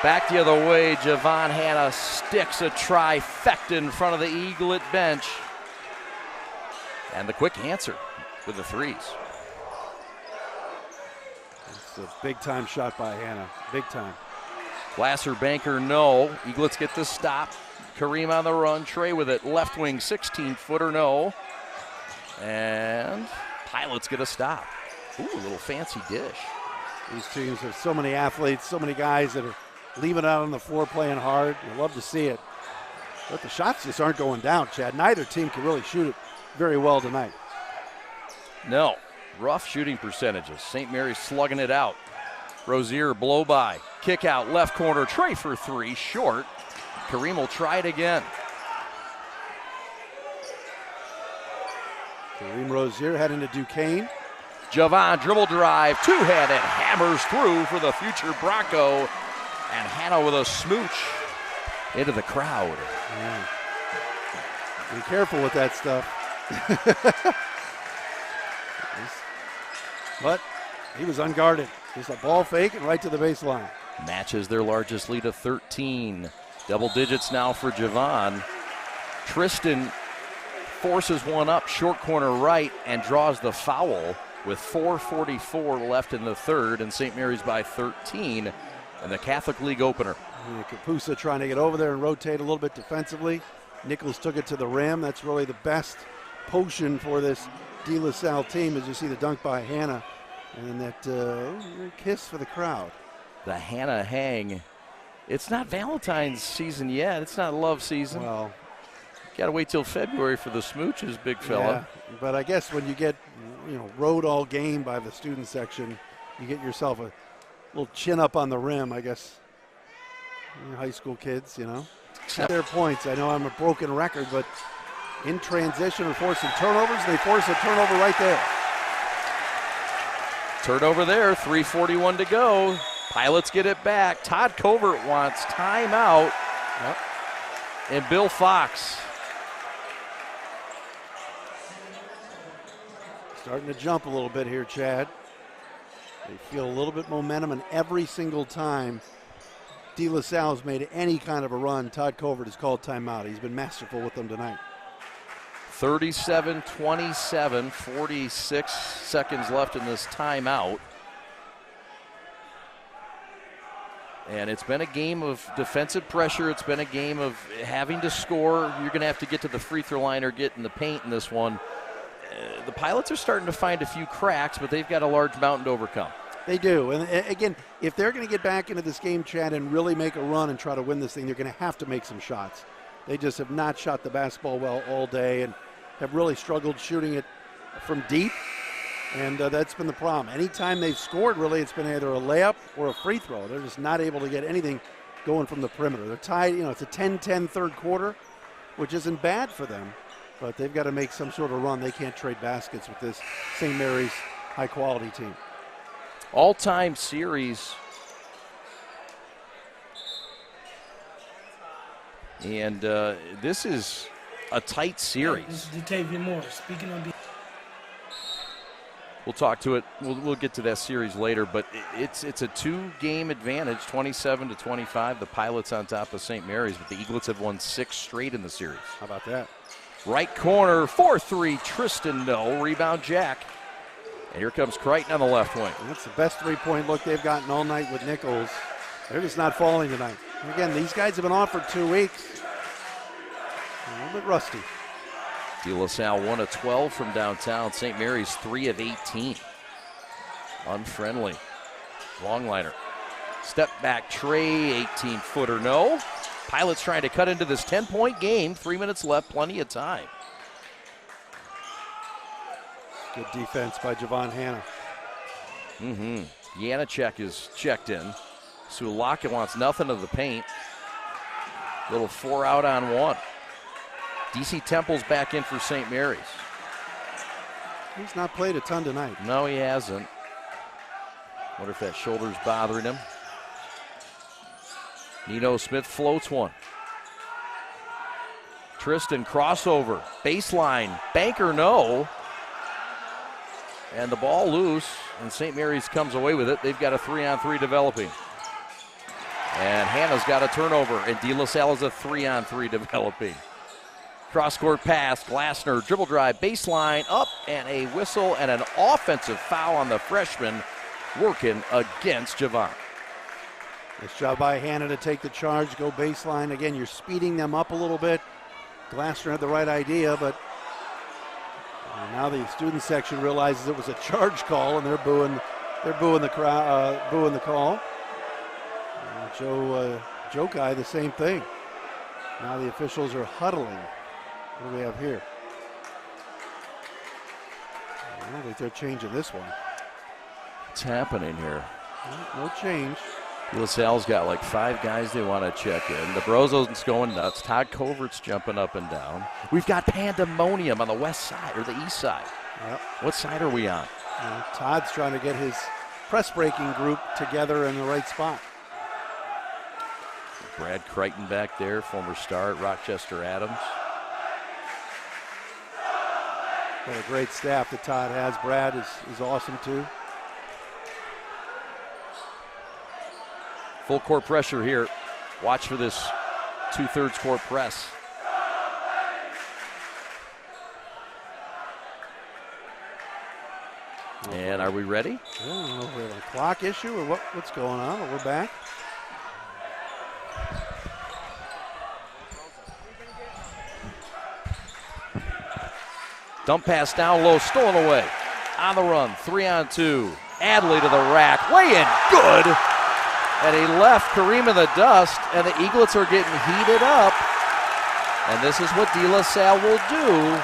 Back the other way, Javon Hanna sticks a trifecta in front of the Eaglet bench. And the quick answer with the threes. It's a big-time shot by Hanna. Big time. Glasser, Banker, no. Eaglets get the stop. Kareem on the run. Trey with it. Left wing, 16-footer, no. And Pilots get a stop. Ooh, a little fancy dish. These teams have so many athletes, so many guys that are leaving out on the floor playing hard. You love to see it. But the shots just aren't going down, Chad. Neither team can really shoot it very well tonight. No. Rough shooting percentages. St. Mary's slugging it out. Rozier blow by. Kick out left corner. Trey for 3. Short. Kareem will try it again. Kareem Rozier heading to Duquesne. Javon dribble drive. Two-handed. Hammers through for the future Bronco. And Hanna with a smooch into the crowd. Yeah. Be careful with that stuff. But he was unguarded. Just a ball fake and right to the baseline. Matches their largest lead of 13. Double digits now for Javon. Tristan forces one up, short corner right, and draws the foul with 4:44 left in the third, and St. Mary's by 13 in the Catholic League opener. Yeah, Kapusa trying to get over there and rotate a little bit defensively. Nichols took it to the rim. That's really the best potion for this De La Salle team, as you see the dunk by Hanna and that kiss for the crowd. The Hanna hang. It's not Valentine's season yet. It's not love season. Well, got to wait till February for the smooches, big fella. Yeah, but I guess when you get, rode all game by the student section, you get yourself a little chin up on the rim, I guess. High school kids, their points. I know I'm a broken record, but in transition or forcing turnovers, they force a turnover right there. Turnover there, 3:41 to go. Pilots get it back. Todd Covert wants timeout. Yep. And Bill Fox. Starting to jump a little bit here, Chad. They feel a little bit momentum, and every single time De La Salle's made any kind of a run, Todd Covert has called timeout. He's been masterful with them tonight. 37-27, 46 seconds left in this timeout. And it's been a game of defensive pressure. It's been a game of having to score. You're going to have to get to the free throw line or get in the paint in this one. The Pilots are starting to find a few cracks, but they've got a large mountain to overcome. They do. And again, if they're going to get back into this game, Chad, and really make a run and try to win this thing, they're going to have to make some shots. They just have not shot the basketball well all day and have really struggled shooting it from deep. And that's been the problem. Anytime they've scored, really, it's been either a layup or a free throw. They're just not able to get anything going from the perimeter. They're tied, it's a 10-10 third quarter, which isn't bad for them. But they've got to make some sort of run. They can't trade baskets with this St. Mary's high-quality team. All-time series. And this is a tight series. This is Datavian Moore speaking on. We'll talk to it. We'll get to that series later, but it's a 2-game advantage, 27-25. The Pilots on top of St. Mary's, but the Eaglets have won 6 straight in the series. How about that? Right corner, 4-3, Tristan, no. Rebound, Jack. And here comes Crichton on the left wing. And that's the best three-point look they've gotten all night with Nichols. They're just not falling tonight. And again, these guys have been on for 2 weeks. A little bit rusty. De La Salle 1 of 12 from downtown. St. Mary's 3 of 18. Unfriendly. Longliner. Step back Trey, 18-footer, no. Pilots trying to cut into this 10-point game. 3 minutes left, plenty of time. Good defense by Javon Hanna. Janacek is checked in. Sulaka wants nothing of the paint. Little 4-out on 1. DC Temple's back in for St. Mary's. He's not played a ton tonight. No, he hasn't. Wonder if that shoulder's bothering him. Nino Smith floats one. Tristan crossover, baseline, banker no. And the ball loose, and St. Mary's comes away with it. They've got a 3-on-3 developing. And Hannah's got a turnover, and De La Salle is a 3-on-3 developing. Cross-court pass, Glassner, dribble drive, baseline, up, and a whistle and an offensive foul on the freshman working against Javon. Nice job by Hannah to take the charge, go baseline. Again, you're speeding them up a little bit. Glassner had the right idea, but now the student section realizes it was a charge call, and they're booing the crowd, booing the call. Joe Guy, the same thing. Now the officials are huddling. What do we have here? I don't think they're changing this one. What's happening here? No change. LaSalle's got like 5 guys they want to check in. The Brozo's going nuts. Todd Covert's jumping up and down. We've got pandemonium on the west side or the east side. Yep. What side are we on? Todd's trying to get his press breaking group together in the right spot. Brad Crichton back there, former star at Rochester Adams. What a great staff that Todd has. Brad is awesome too. Full court pressure here. Watch for this 2/3 court press. And are we ready? I don't know if we have a clock issue or what's going on, but we're back. Dump pass down low, stolen away. On the run, 3-on-2. Adley to the rack, lay in, good. And he left Kareem in the dust, and the Eaglets are getting heated up. And this is what De La Salle will do.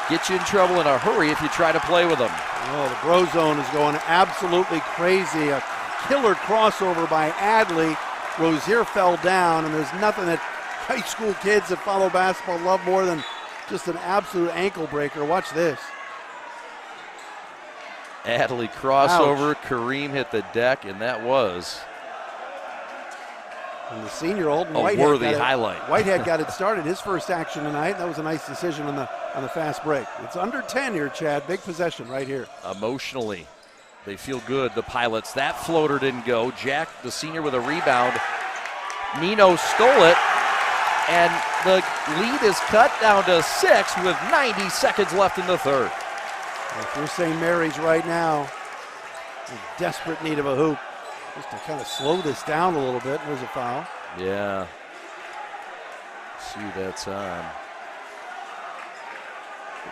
Get you in trouble in a hurry if you try to play with them. Oh, the Brozone is going absolutely crazy. A killer crossover by Adley. Rozier fell down, and there's nothing that high school kids that follow basketball love more than just an absolute ankle breaker. Watch this. Adley crossover, ouch. Kareem hit the deck, and that was and the senior Olden a Whitehead worthy highlight. Whitehead got it started, his first action tonight. That was a nice decision on the fast break. It's under 10 here, Chad. Big possession right here. Emotionally, they feel good, the Pilots. That floater didn't go. Jack, the senior, with a rebound. Nino stole it, and the lead is cut down to 6 with 90 seconds left in the third. If you're St. Mary's right now, in desperate need of a hoop, just to kind of slow this down a little bit. There's a foul. Yeah. See, that's on.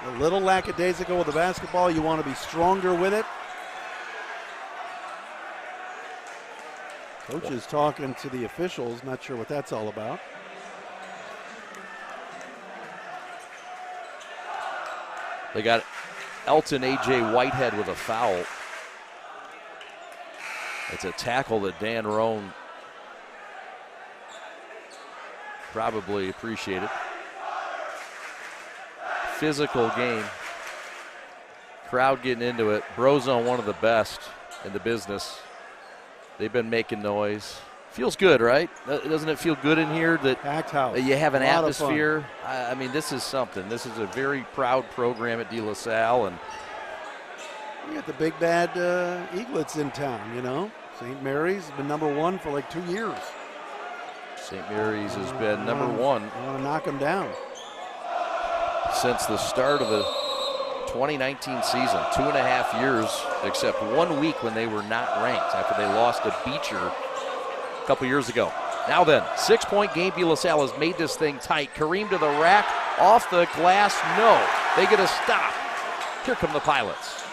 A little lackadaisical with the basketball. You want to be stronger with it. Coach is talking to the officials. Not sure what that's all about. They got Elton A.J. Whitehead with a foul. It's a tackle that Dan Roan probably appreciated. Physical game. Crowd getting into it. Brozone, one of the best in the business. They've been making noise. Feels good, right? Doesn't it feel good in here that packed house. You have an atmosphere? I mean, this is something. This is a very proud program at De La Salle, and you got the big bad Eaglets in town, you know. St. Mary's has been number 1 for like 2 years. St. Mary's has been number 1. I want to knock them down. Since the start of the 2019 season, 2.5 years, except 1 week when they were not ranked after they lost to Beecher a couple years ago. Now then, 6-point game. De La Salle has made this thing tight. Kareem to the rack, off the glass, no. They get a stop. Here come the Pilots.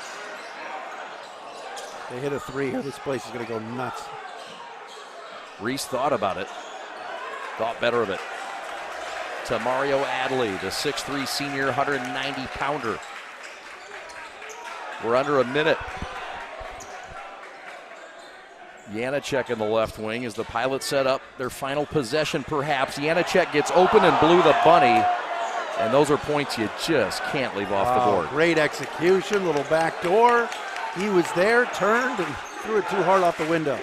They hit a 3 here. This place is going to go nuts. Reese thought about it. Thought better of it. To Mario Adley, the 6'3 senior, 190-pounder. We're under a minute. Janacek in the left wing as the Pilots set up their final possession, perhaps. Janacek gets open and blew the bunny. And those are points you just can't leave off the board. Great execution, little back door. He was there, turned, and threw it too hard off the window.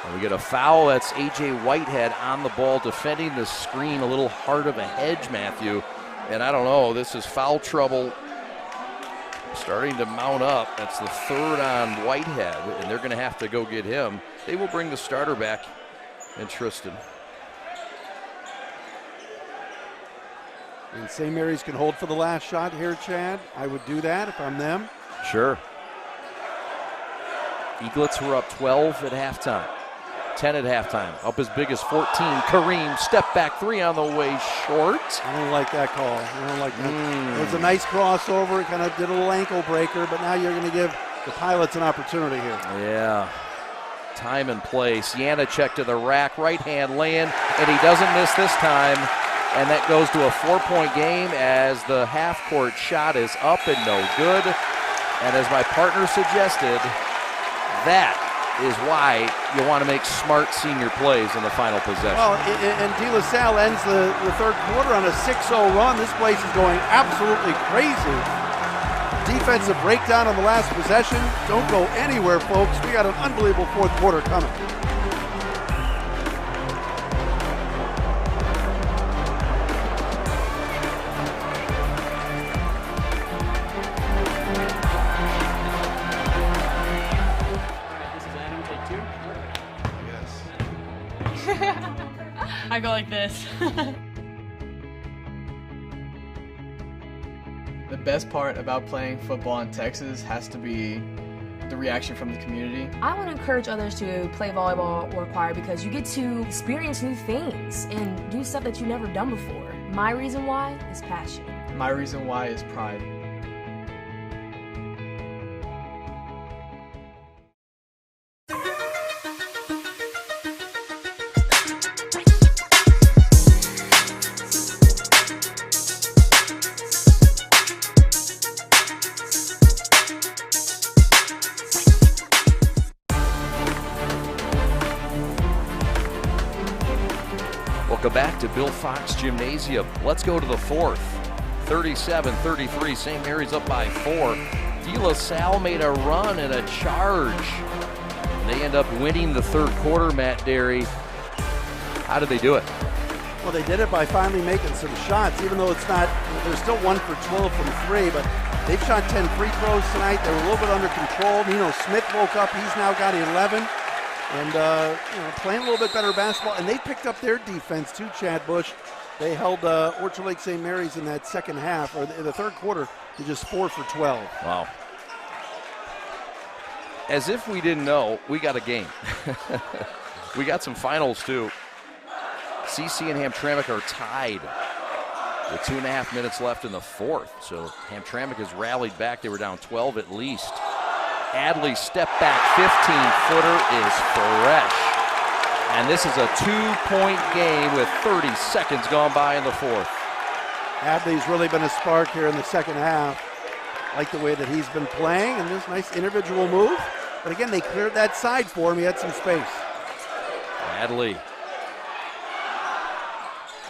And we get a foul. That's A.J. Whitehead on the ball defending the screen. A little hard of a hedge, Matthew. And I don't know, this is foul trouble starting to mount up. That's the third on Whitehead, and they're going to have to go get him. They will bring the starter back in Tristan. And St. Mary's can hold for the last shot here, Chad. I would do that if I'm them. Sure. Eaglets were up 12 at halftime. 10 at halftime. Up as big as 14. Kareem, step back three on the way short. I don't like that call. I don't like that. It was a nice crossover. It kind of did a little ankle breaker, but now you're going to give the Pilots an opportunity here. Yeah. Time and place. Janacek to the rack. Right hand lay-in, and he doesn't miss this time. And that goes to a 4-point game as the half-court shot is up and no good. And as my partner suggested, that is why you want to make smart senior plays in the final possession. Well, and De La Salle ends the third quarter on a 6-0 run. This place is going absolutely crazy. Defensive breakdown on the last possession. Don't go anywhere, folks. We got an unbelievable fourth quarter coming. I go like this. The best part about playing football in Texas has to be the reaction from the community. I want to encourage others to play volleyball or choir because you get to experience new things and do stuff that you've never done before. My reason why is passion. My reason why is pride. Welcome back to Bill Fox Gymnasium. Let's go to the fourth. 37-33, St. Mary's up by 4. De La Salle made a run and a charge. They end up winning the third quarter, Matt Derry. How did they do it? Well, they did it by finally making some shots, even though it's not, they're still 1 for 12 from 3, but they've shot 10 free throws tonight. They were a little bit under control. Nino Smith woke up. He's now got 11. And playing a little bit better basketball. And they picked up their defense too, Chad Bush. They held Orchard Lake St. Mary's in that second half, or the third quarter, to just 4 for 12. Wow. As if we didn't know, we got a game. We got some finals too. CC and Hamtramck are tied with 2.5 minutes left in the fourth. So Hamtramck has rallied back. They were down 12 at least. Adley's step back 15-footer is fresh. And this is a 2-point game with 30 seconds gone by in the fourth. Adley's really been a spark here in the second half. Like the way that he's been playing, and this nice individual move. But again, they cleared that side for him. He had some space. Adley.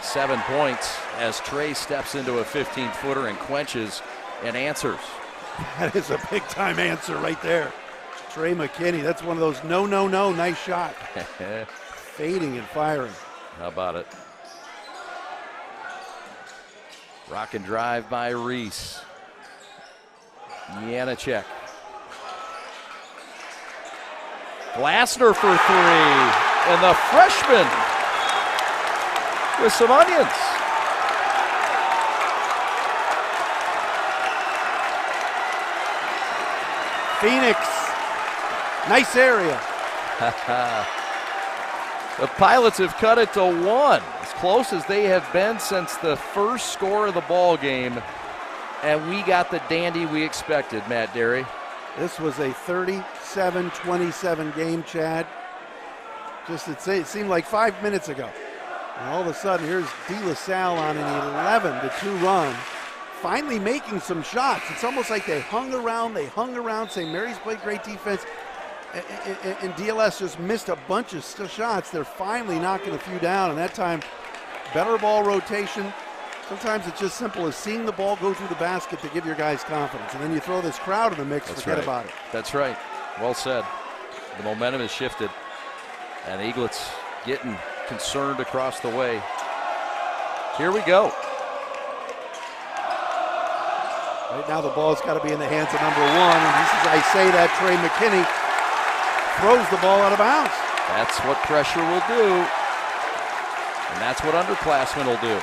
7 points as Trey steps into a 15-footer and quenches and answers. That is a big-time answer right there. Trey McKinney, that's one of those no, nice shot. Fading and firing. How about it? Rock and drive by Reese. Janacek. Glassner for 3. And the freshman with some onions. Phoenix, nice area. The Pilots have cut it to 1, as close as they have been since the first score of the ball game. And we got the dandy we expected, Matt Derry. This was a 37-27 game, Chad. It seemed like 5 minutes ago. And all of a sudden, here's De La Salle on an 11-2 run. Finally making some shots. It's almost like they hung around. St. Mary's played great defense. And DLS just missed a bunch of shots. They're finally knocking a few down. And that time, better ball rotation. Sometimes it's just simple as seeing the ball go through the basket to give your guys confidence. And then you throw this crowd in the mix, forget about it. That's right. Well said. The momentum has shifted. And the Eaglets getting concerned across the way. Here we go. Right now the ball's got to be in the hands of number 1. And this is, I say that, Trey McKinney throws the ball out of bounds. That's what pressure will do. And that's what underclassmen will do.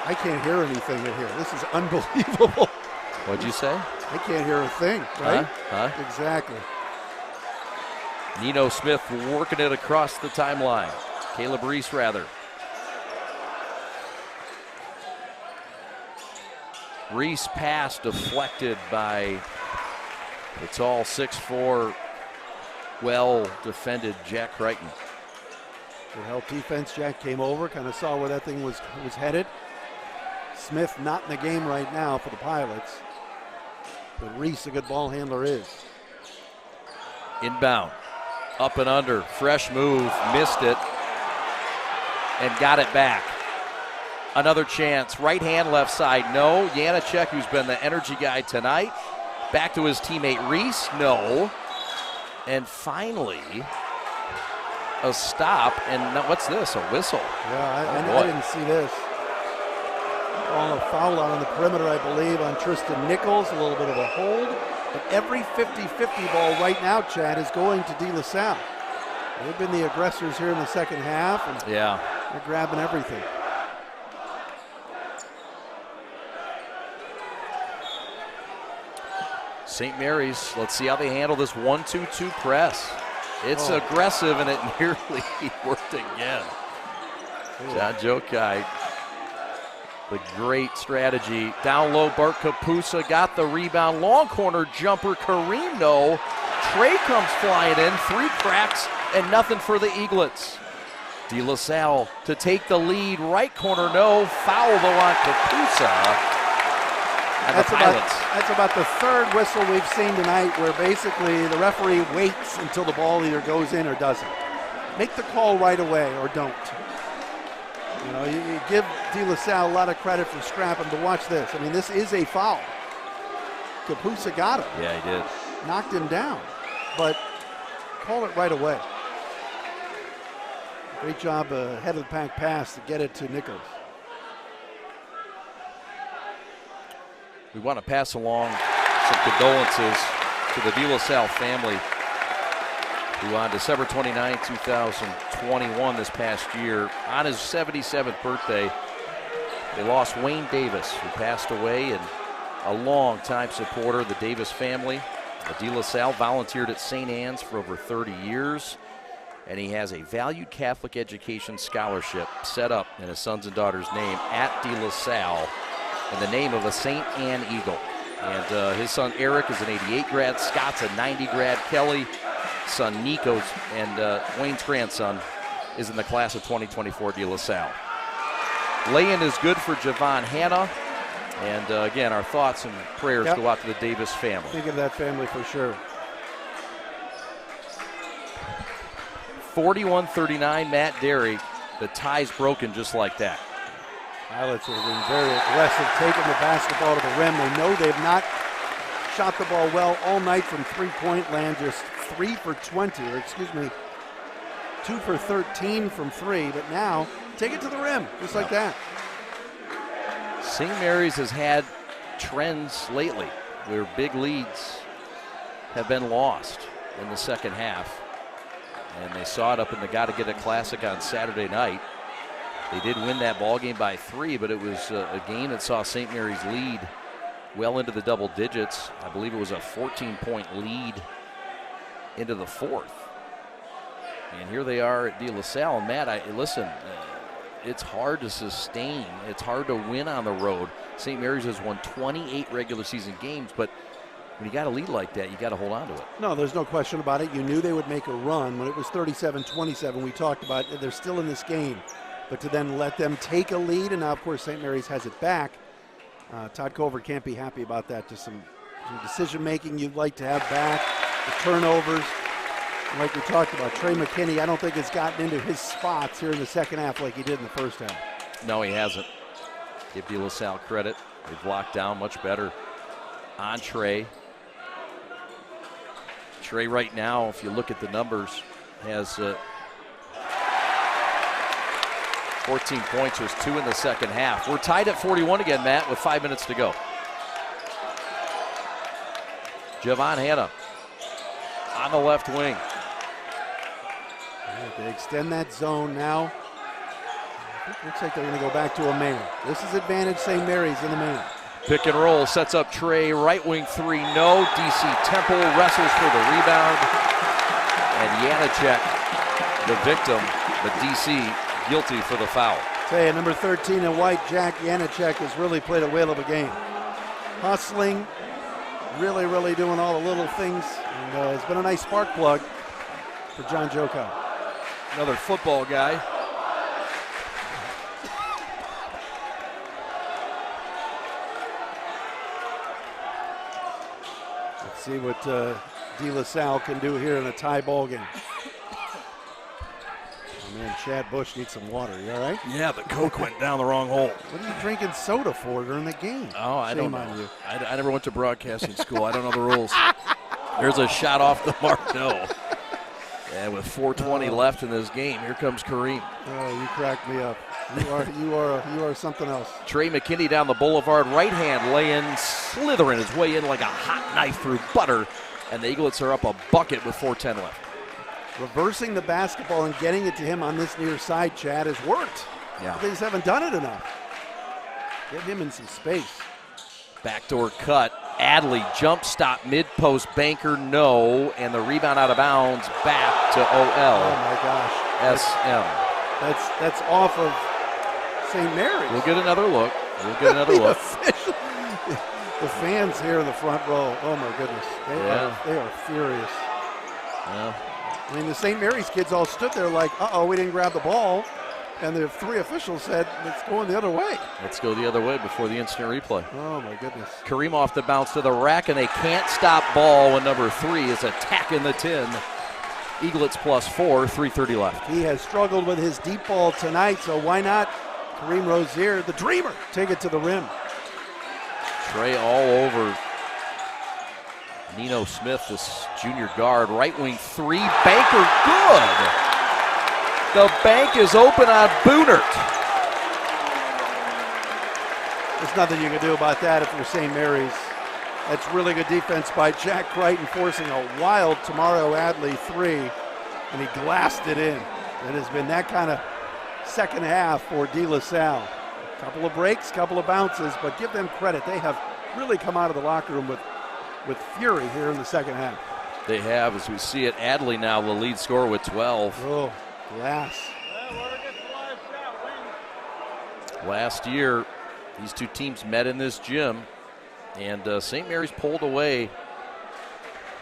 I can't hear anything in here. This is unbelievable. What'd you say? I can't hear a thing, right? Huh? Exactly. Nino Smith working it across the timeline. Caleb Reese, rather. Reese pass deflected by the tall 6'4", well-defended Jack Crichton. Good help defense. Jack came over, kind of saw where that thing was headed. Smith not in the game right now for the Pilots, but Reese, a good ball handler, is. Inbound, up and under, fresh move, missed it, and got it back. Another chance, right hand, left side, no. Janacek, who's been the energy guy tonight, back to his teammate Reese, no. And finally, a stop, and what's this, a whistle? Yeah, I didn't see this. Calling a foul out on the perimeter, I believe, on Tristan Nichols, a little bit of a hold. But every 50-50 ball right now, Chad, is going to De La Salle. They've been the aggressors here in the second half, and they're grabbing everything. St. Mary's, let's see how they handle this 1-2-2 press. It's aggressive, and it nearly worked again. John Jokai, the great strategy. Down low, Bart Kapusa got the rebound. Long corner jumper, Kareem, no. Trey comes flying in, 3 cracks, and nothing for the Eaglets. De La Salle to take the lead. Right corner, no. Foul though on Kapusa. That's about the third whistle we've seen tonight where basically the referee waits until the ball either goes in or doesn't. Make the call right away or don't. You know, you give De La Salle a lot of credit for scrapping, but watch this. I mean, this is a foul. Kapusa got him. Yeah, he did. Knocked him down, but call it right away. Great job, head of the pack pass to get it to Nichols. We want to pass along some condolences to the De La Salle family who on December 29, 2021, this past year, on his 77th birthday, they lost Wayne Davis, who passed away, and a long-time supporter of the Davis family. De La Salle volunteered at St. Anne's for over 30 years, and he has a valued Catholic education scholarship set up in his son's and daughter's name at De La Salle, in the name of a St. Anne Eagle. And his son Eric is an 88 grad, Scott's a 90 grad, Kelly, son Nico's, and Wayne's grandson is in the class of 2024 De La Salle. Lay-in is good for Javon Hanna. And again, our thoughts and prayers go out to the Davis family. Think of that family for sure. 41-39, Matt Derry. The tie's broken just like that. Pilots have been very aggressive, taking the basketball to the rim. They know they've not shot the ball well all night from three-point land, just 3 for 20, or excuse me, 2 for 13 from 3, but now take it to the rim, just like that. St. Mary's has had trends lately where big leads have been lost in the second half, and they saw it up in the Gotta Get It Classic on Saturday night. They did win that ball game by 3, but it was a game that saw St. Mary's lead well into the double digits. I believe it was a 14-point lead into the fourth. And here they are at De La Salle. And Matt, listen, it's hard to sustain. It's hard to win on the road. St. Mary's has won 28 regular season games, but when you got a lead like that, you got to hold on to it. No, there's no question about it. You knew they would make a run. When it was 37-27, we talked about it. They're still in this game. But to then let them take a lead, and now, of course, St. Mary's has it back. Todd Covert can't be happy about that. Just some decision-making you'd like to have back, the turnovers. Like we talked about, Trey McKinney, I don't think has gotten into his spots here in the second half like he did in the first half. No, he hasn't. Give De La Salle credit. They've locked down much better on Trey. Trey right now, if you look at the numbers, has 14 points. There's 2 in the second half. We're tied at 41 again, Matt, with 5 minutes to go. Javon Hanna on the left wing. They extend that zone now. It looks like they're going to go back to a man. This is advantage St. Mary's in the man. Pick and roll, sets up Trey, right wing 3, no. DC Temple wrestles for the rebound. And Janacek, the victim, but DC guilty for the foul. Tell you, number 13 in white, Jack Janacek, has really played a whale of a game. Hustling, really doing all the little things. And it's been a nice spark plug for John Jokai. Another football guy. Let's see what De La Salle can do here in a tie ball game. Oh man, Chad Bush needs some water. You all right? Yeah, the Coke went down the wrong hole. What are you drinking soda for during the game? Oh, I don't know. On you. I never went to broadcasting school. I don't know the rules. There's a shot off the mark, no. And with 4:20 left in this game, here comes Kareem. Oh, you cracked me up. You are something else. Trey McKinney down the boulevard, right hand lay-in, slithering his way in like a hot knife through butter, and the Eaglets are up a bucket with 4:10 left. Reversing the basketball and getting it to him on this near side, Chad, has worked. Yeah. They just haven't done it enough. Get him in some space. Backdoor cut. Adley jump stop, mid-post banker, no, and the rebound out of bounds back to OL. Oh my gosh. SM. That's off of St. Mary's. We'll get another look. The fans here in the front row, oh my goodness. They are furious. Yeah. I mean, the St. Mary's kids all stood there like, uh-oh, we didn't grab the ball. And the 3 officials said, let's go the other way. Let's go the other way before the instant replay. Oh, my goodness. Kareem off the bounce to the rack, and they can't stop ball when number 3 is attacking the 10. Eaglets +4, 3:30 left. He has struggled with his deep ball tonight, so why not Kareem Rozier, the dreamer, take it to the rim. Trey all over Nino Smith, this junior guard. Right wing 3, banker, good. The bank is open on Boonert. There's nothing you can do about that if you're St. Mary's. That's really good defense by Jack Crichton, forcing a wild Tamaro Adley 3, and he glassed it in. It has been that kind of second half for De La Salle. A couple of breaks, couple of bounces, but give them credit. They have really come out of the locker room with fury here in the second half. They have, as we see it. Adley now the lead scorer with 12. Oh, glass. Last year, these two teams met in this gym, and St. Mary's pulled away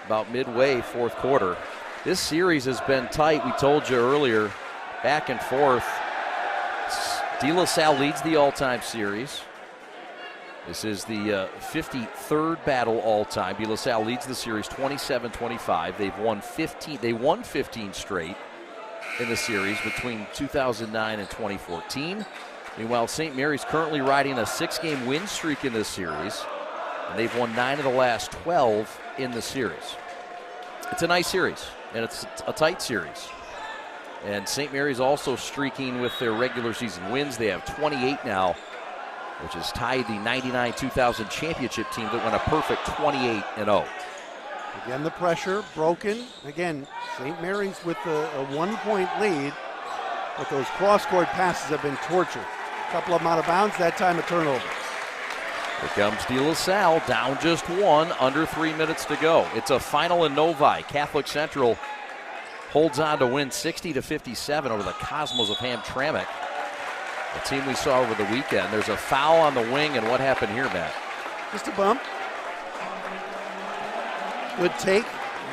about midway fourth quarter. This series has been tight. We told you earlier, back and forth. De La Salle leads the all-time series. This is the 53rd battle all-time. De La Salle leads the series 27-25. They've won 15. They won 15 straight in the series between 2009 and 2014. Meanwhile, St. Mary's currently riding a 6-game win streak in this series, and they've won 9 of the last 12 in the series. It's a nice series, and it's a tight series. And St. Mary's also streaking with their regular season wins. They have 28 now, which is tied the 99-2000 championship team that went a perfect 28-0. Again, the pressure broken. Again, St. Mary's with a 1-point lead, but those cross-court passes have been torture. A couple of them out of bounds, that time a turnover. Here comes De La Salle, down just 1, under 3 minutes to go. It's a final in Novi. Catholic Central holds on to win 60-57 over the Cosmos of Hamtramck, the team we saw over the weekend. There's a foul on the wing, and what happened here, Matt? Just a bump. Good take.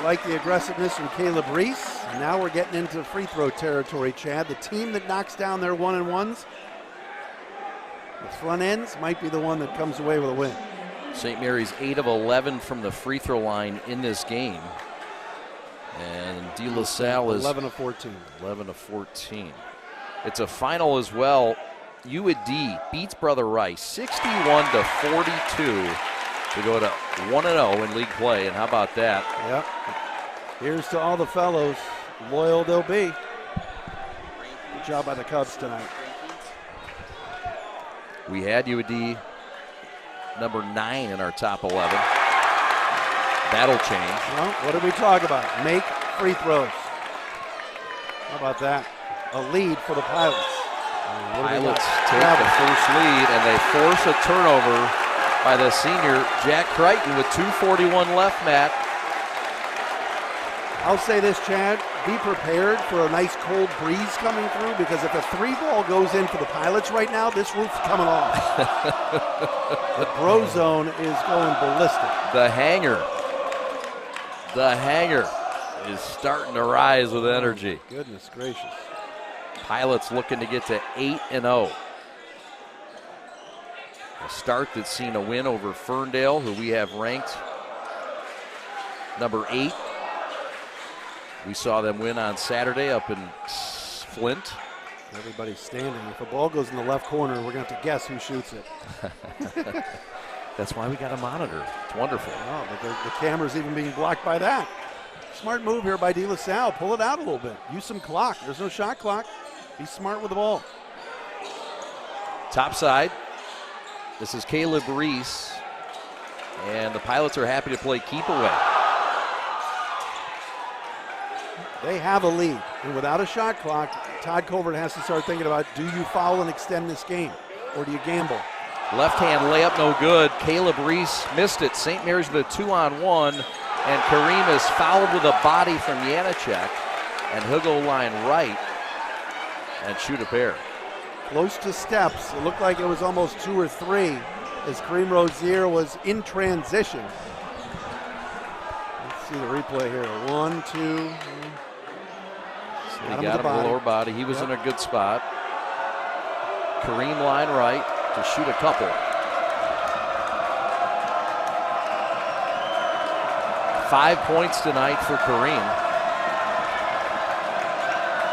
Like the aggressiveness from Caleb Reese. Now we're getting into free throw territory, Chad. The team that knocks down their 1-and-1s, the front ends, might be the one that comes away with a win. St. Mary's 8 of 11 from the free throw line in this game. And De La Salle is 11 of 14. 11 of 14. It's a final as well. UAD beats Brother Rice 61-42 to go to 1-0 in league play. And how about that? Yep. Here's to all the fellows. Loyal they'll be. Good job by the Cubs tonight. We had UAD number 9 in our top 11. That'll change. Well, what did we talk about? Make free throws. How about that? A lead for the Pilots. Pilots take the first lead, and they force a turnover by the senior Jack Crichton with 2:41 left, Matt. I'll say this, Chad. Be prepared for a nice cold breeze coming through, because if a 3-ball goes in for the Pilots right now, this roof's coming off. The Bro Zone is going ballistic. The hanger is starting to rise with energy. Goodness gracious. Pilots looking to get to 8-0. A start that's seen a win over Ferndale, who we have ranked number 8. We saw them win on Saturday up in Flint. Everybody's standing. If a ball goes in the left corner, we're going to have to guess who shoots it. That's why we got a monitor. It's wonderful. Oh, but the camera's even being blocked by that. Smart move here by De La Salle. Pull it out a little bit. Use some clock. There's no shot clock. Be smart with the ball. Top side. This is Caleb Reese. And the Pilots are happy to play keep away. They have a lead. And without a shot clock, Todd Covert has to start thinking about, do you foul and extend this game? Or do you gamble? Left hand layup, no good. Caleb Reese missed it. St. Mary's with a 2-on-1. And Kareem is fouled with a body from Janacek. And he'll go line right and shoot a pair. Close to steps. It looked like it was almost 2 or 3 as Kareem Rozier was in transition. Let's see the replay here. 1, 2. He got him in the lower body. He was in a good spot. Kareem line right to shoot a couple. 5 points tonight for Kareem.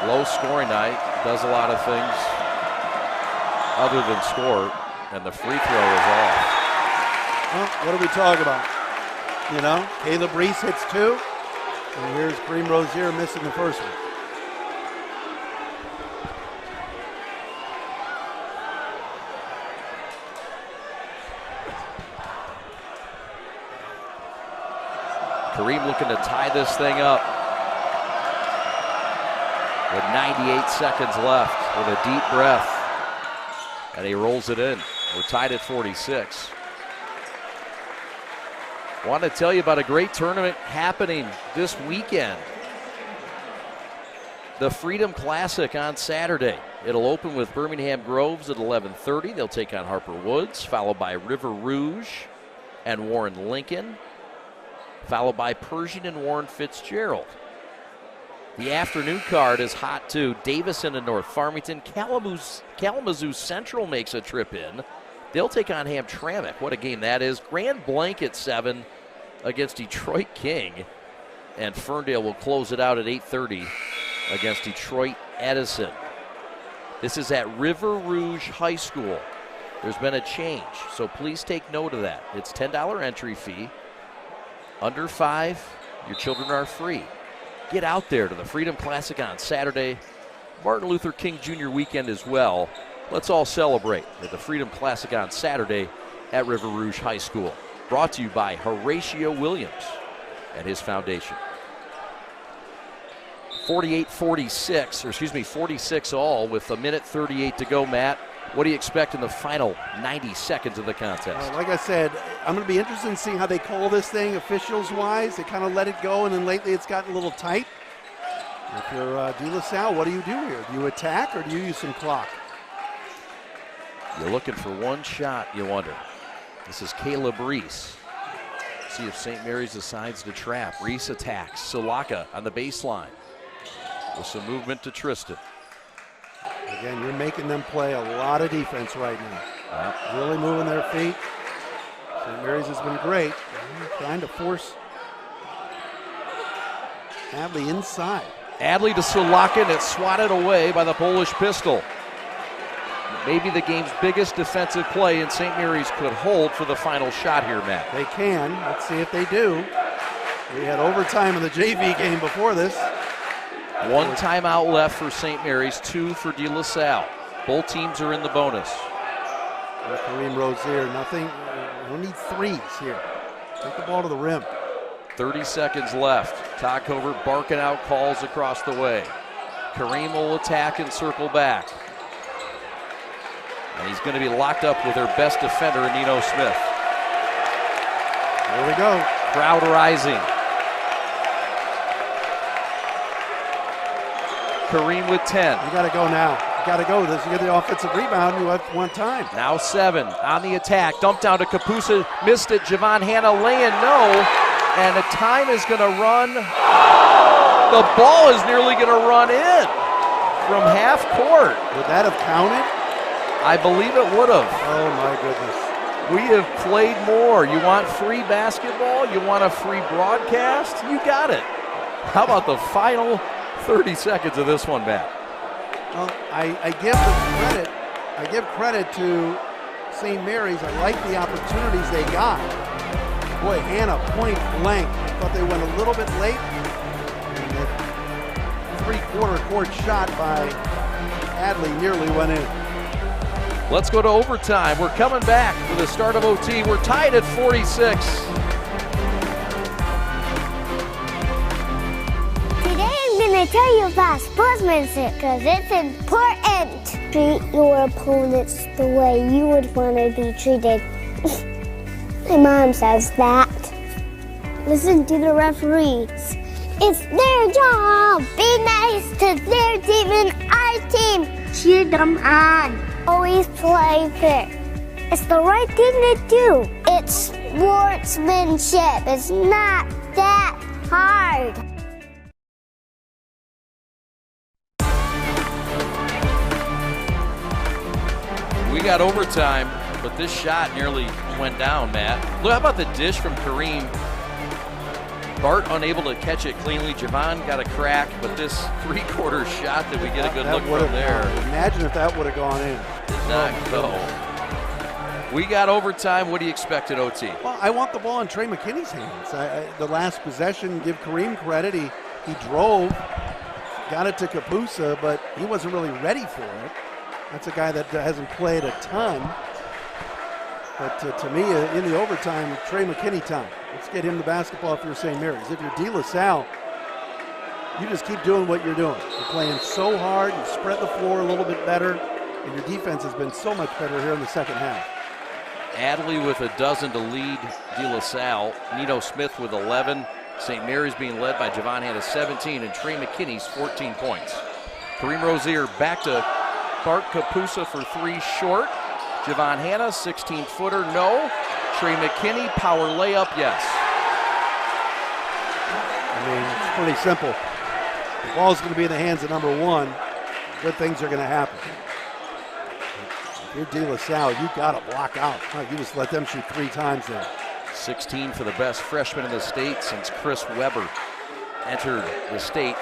Low scoring night. Does a lot of things other than score, and the free throw is off. Well, what do we talk about? You know, Caleb Reese hits 2, and here's Kareem Rozier missing the first one. Kareem looking to tie this thing up with 98 seconds left with a deep breath. And he rolls it in. We're tied at 46. Want to tell you about a great tournament happening this weekend. The Freedom Classic on Saturday. It'll open with Birmingham Groves at 11:30. They'll take on Harper Woods, followed by River Rouge and Warren Lincoln, followed by Pershing and Warren Fitzgerald. The afternoon card is hot too. Davison and North Farmington. Kalamazoo Central makes a trip in. They'll take on Hamtramck. What a game that is. Grand Blanc at 7 against Detroit King. And Ferndale will close it out at 8:30 against Detroit Edison. This is at River Rouge High School. There's been a change, so please take note of that. It's $10 entry fee. Under 5, your children are free. Get out there to the Freedom Classic on Saturday. Martin Luther King Jr. weekend as well. Let's all celebrate at the Freedom Classic on Saturday at River Rouge High School. Brought to you by Horatio Williams and his foundation. 46 all with a minute 38 to go, Matt. What do you expect in the final 90 seconds of the contest? Like I said, I'm going to be interested in seeing how they call this thing officials-wise. They kind of let it go, and then lately it's gotten a little tight. If you're De La Salle, what do you do here? Do you attack or do you use some clock? You're looking for one shot, you wonder. This is Caleb Reese. See if St. Mary's decides to trap. Reese attacks. Solaka on the baseline with some movement to Tristan. Again, you're making them play a lot of defense right now. Really moving their feet. St. Mary's has been great. Trying to force Adley inside. Adley to Solaka, and it's swatted away by the Polish pistol. maybe the game's biggest defensive play, and St. Mary's could hold for the final shot here, Matt. They can. Let's see if they do. We had overtime in the JV game before this. 1 timeout left for St. Mary's, 2 for De La Salle. Both teams are in the bonus. Kareem Rozier, nothing. We need threes here. Take the ball to the rim. 30 seconds left. Todd Covert barking out calls across the way. Kareem will attack and circle back. And he's going to be locked up with their best defender, Nino Smith. There we go. Crowd rising. Kareem with 10. You got to go now. You got to go. You get the offensive rebound. You have 1 time. Now 7 on the attack. Dump down to Kapusa. Missed it. Javon Hanna laying no. And the time is going to run. The ball is nearly going to run in from half court. Would that have counted? I believe it would have. Oh, my goodness. We have played more. You want free basketball? You want a free broadcast? You got it. How about the final 30 seconds of this one, Matt? Well, I give the credit. I give credit to St. Mary's. I like the opportunities they got. Boy, Hannah, point blank. Thought they went a little bit late. And that 3/4 court shot by Adley nearly went in. Let's go to overtime. We're coming back for the start of OT. We're tied at 46. Today I'm going to tell you about sportsmanship because it's important. Treat your opponents the way you would want to be treated. My mom says that. Listen to the referees. It's their job. Be nice to their team and our team. Cheer them on. Always play fair. It's the right thing to do. It's sportsmanship. It's not that hard. We got overtime, but this shot nearly went down, Matt. Look, how about the dish from Kareem? Bart unable to catch it cleanly. Javon got a crack, but this 3/4 shot that we get a good look from there. Imagine if that would have gone in. Did not go. We got overtime. What do you expect at OT? Well, I want the ball in Trey McKinney's hands. The last possession, give Kareem credit. He drove, got it to Kapusa, but he wasn't really ready for it. That's a guy that hasn't played a ton. But to me, in the overtime, Trey McKinney time. Let's get him the basketball if you're St. Mary's. If you're De La Salle, you just keep doing what you're doing. You're playing so hard, you spread the floor a little bit better, and your defense has been so much better here in the second half. Adley with a dozen to lead De La Salle. Nino Smith with 11. St. Mary's being led by Javon Hanna, 17, and Trey McKinney's 14 points. Kareem Rozier back to Bart Kapusa for 3 short. Javon Hanna, 16-footer, no. Trey McKinney, power layup, yes. I mean, it's pretty simple. The ball's going to be in the hands of number 1. Good things are going to happen. If you're De La Salle, you got to block out. You just let them shoot 3 times there. 16 for the best freshman in the state since Chris Webber entered the state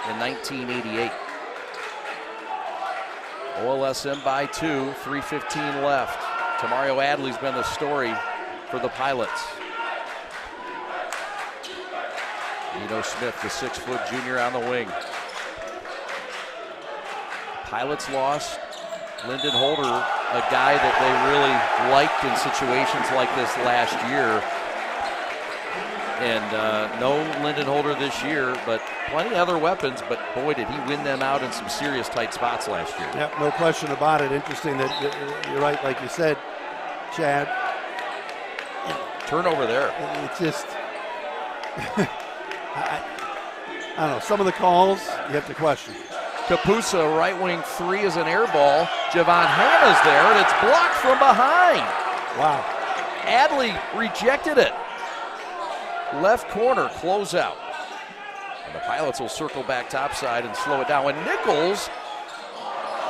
in 1988. OLSM by 2, 3:15 left. Tamario Adley's been the story for the Pilots. Nino Smith, the 6-foot junior on the wing. Pilots lost Lyndon Holder, a guy that they really liked in situations like this last year. And no Lyndon Holder this year, but plenty of other weapons. But boy, did he win them out in some serious tight spots last year. Yep, no question about it. Interesting that you're right, like you said, Chad. Turnover there. It's just, I don't know, some of the calls you have to question. Kapusa, right wing 3 is an air ball. Javon Hanna's there, and it's blocked from behind. Wow. Adley rejected it. Left corner, closeout. And the Pilots will circle back topside and slow it down. When Nichols,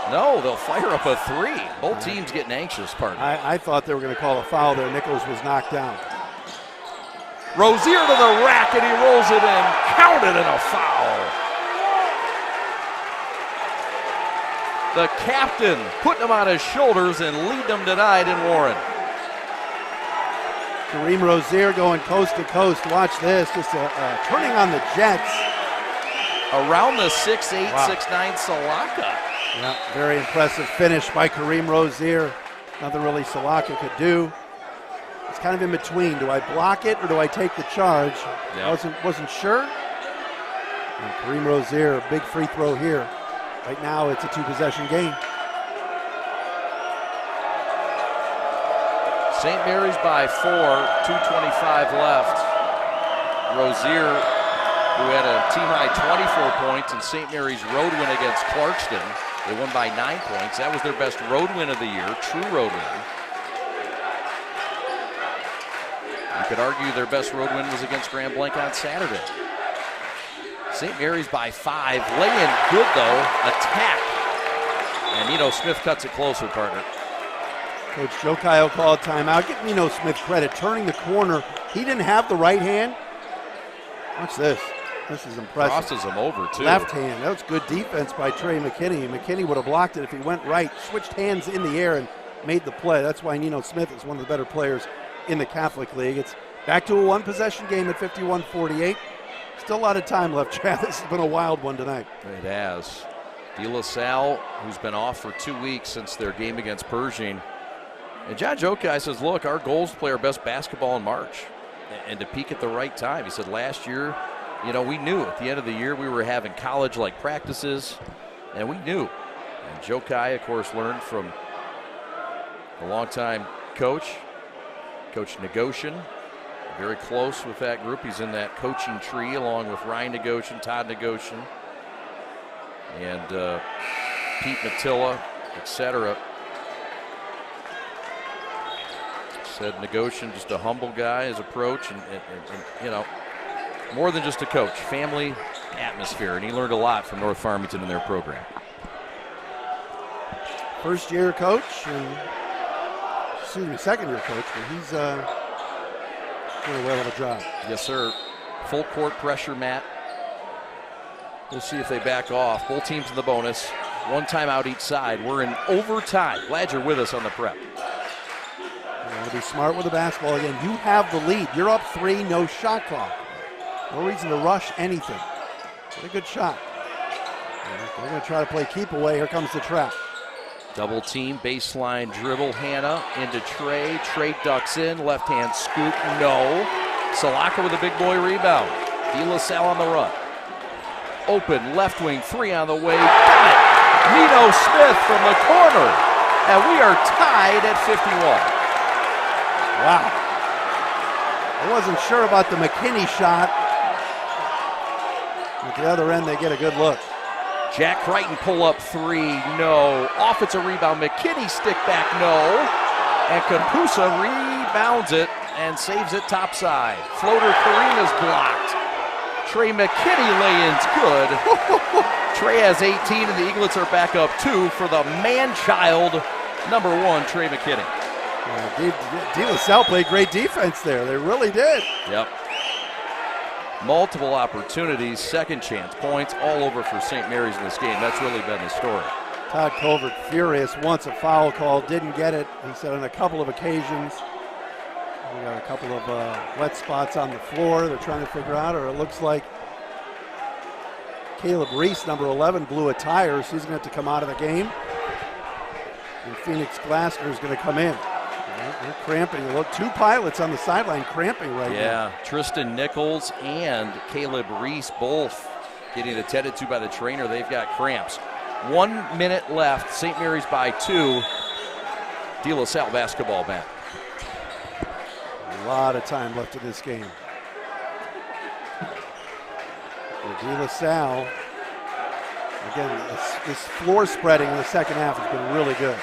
no, they'll fire up a 3. Both teams getting anxious, pardon. I thought they were going to call a foul there. Nichols was knocked down. Rozier to the rack, and he rolls it in. Counted, and a foul. the captain, putting them on his shoulders and leading them tonight in Warren. Kareem Rozier going coast to coast. Watch this, just turning on the Jets. Around the 6'8", 6'9" Salaka. Yeah, very impressive finish by Kareem Rozier. Nothing really Salaka could do. It's kind of in between. Do I block it or do I take the charge? Yep. Wasn't sure. And Kareem Rozier, a big free throw here. Right now it's a 2-possession game. St. Mary's by 4, 2:25 left. Rozier, who had a team-high 24 points in St. Mary's road win against Clarkston. They won by 9 points. That was their best road win of the year, true road win. You could argue their best road win was against Grand Blanc on Saturday. St. Mary's by 5, laying good though, attack. And Nino Smith cuts it closer, partner. Coach Joe Kyle called timeout. Give Nino Smith credit, turning the corner. He didn't have the right hand. Watch this. This is impressive. Crosses him over, too. Left hand. That was good defense by Trey McKinney. McKinney would have blocked it if he went right. Switched hands in the air and made the play. That's why Nino Smith is one of the better players in the Catholic League. It's back to a one-possession game at 51-48. Still a lot of time left, Chad. This has been a wild one tonight. It has. De La Salle, who's been off for 2 weeks since their game against Pershing. And John Jokai says, look, our goal is to play our best basketball in March and to peak at the right time. He said last year, you know, we knew at the end of the year we were having college-like practices, and we knew. And Jokai, of course, learned from a longtime coach, Coach Negoshin, very close with that group. He's in that coaching tree along with Ryan Negoshin, Todd Negoshin, and Pete Matilla, etc. Said Negoshin, just a humble guy, his approach, and you know, more than just a coach, family atmosphere, and he learned a lot from North Farmington in their program. First-year coach, and second-year coach, but he's doing a well of a job. Yes, sir. Full court pressure, Matt. We'll see if they back off. Both teams in the bonus. One timeout each side. We're in overtime. Glad you're with us on the prep. You want to be smart with the basketball again. You have the lead. You're up 3, no shot clock. No reason to rush anything. Get a good shot. They're going to try to play keep away. Here comes the trap. Double team, baseline dribble, Hannah into Trey. Trey ducks in, left hand scoop, no. Salaka with a big boy rebound. De La Salle on the run. Open, left wing, 3 on the way. Got it! Nino Smith from the corner. And we are tied at 51. Wow. I wasn't sure about the McKinney shot. At the other end, they get a good look. Jack Crichton pull up 3, no. Offensive rebound, McKinney stick back, no. And Kampusa rebounds it and saves it topside. Floater Karina's blocked. Trey McKinney lay-in's good. Trey has 18 and the Eaglets are back up 2 for the man-child number 1, Trey McKinney. De La Salle played great defense there. They really did. Yep. Multiple opportunities, second chance points all over for St. Mary's in this game. That's really been the story. Todd Colbert furious, wants a foul call, didn't get it. He said on a couple of occasions. We got a couple of wet spots on the floor they're trying to figure out, or it looks like Caleb Reese, number 11, blew a tire, so he's going to have to come out of the game. And Phoenix Glasgow is going to come in. They're cramping. Look, 2 pilots on the sideline cramping right now. Yeah, Tristan Nichols and Caleb Reese both getting attended to by the trainer. They've got cramps. 1 minute left. St. Mary's by 2. De La Salle basketball back. A lot of time left in this game. For De La Salle, again, this floor spreading in the second half has been really good.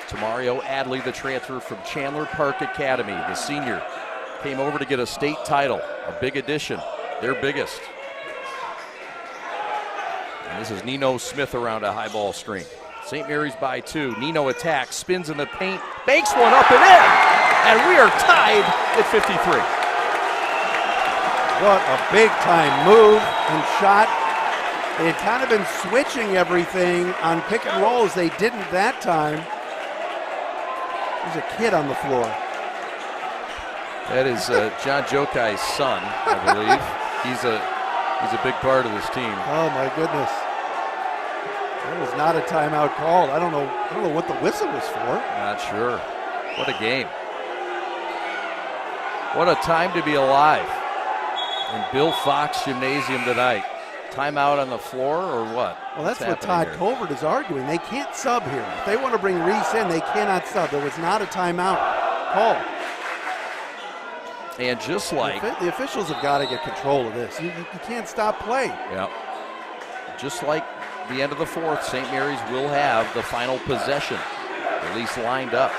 Tamario Adley, the transfer from Chandler Park Academy, the senior, came over to get a state title, a big addition, their biggest. And this is Nino Smith around a high ball screen. St. Mary's by 2. Nino attacks, spins in the paint, banks one up and in, and we are tied at 53. What a big time move and shot They had kind of been switching everything on pick and rolls. They didn't that time. There's a kid on the floor. That is John Jokai's son, I believe. He's a big part of this team. Oh my goodness. That was not a timeout called. I don't know what the whistle was for. Not sure. What a game. What a time to be alive in Bill Fox Gymnasium tonight. Timeout on the floor or what? Well, that's what Todd Covert is arguing. They can't sub here. If they want to bring Reese in, they cannot sub. There was not a timeout called. And just like the officials have got to get control of this. You can't stop play. Yeah. Just like the end of the fourth, St. Mary's will have the final possession, at least lined up.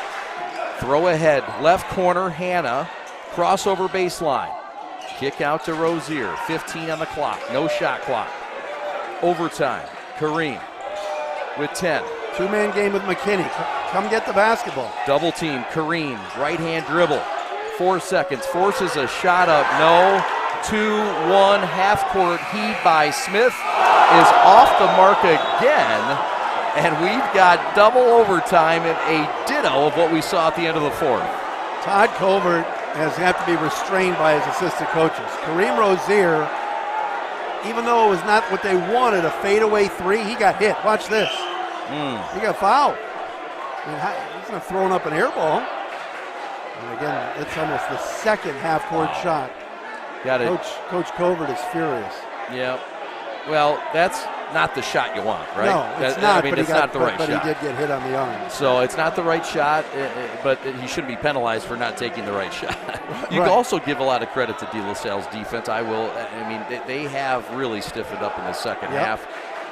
Throw ahead, left corner, Hannah, crossover baseline. Kick out to Rozier, 15 on the clock, no shot clock. Overtime, Kareem with 10. Two-man game with McKinney. Come get the basketball. Double team, Kareem, right-hand dribble. 4 seconds, forces a shot up, no. 2-1, half-court heave by Smith is off the mark again. And we've got double overtime and a ditto of what we saw at the end of the fourth. Todd Covert has had to be restrained by his assistant coaches. Kareem Rozier, even though it was not what they wanted, a fadeaway three, he got hit. Watch this. He got fouled. I mean, he's not throwing up an air ball. And again, it's almost the second half-court shot. Coach Covert is furious. Yeah. Well, that's not the shot you want, right? No, it's not. I mean, it's not the right shot. But he did get hit on the arm. So it's not the right shot, but he shouldn't be penalized for not taking the right shot. You can also give a lot of credit to De La Salle's defense. I will. I mean, they have really stiffened up in the second half,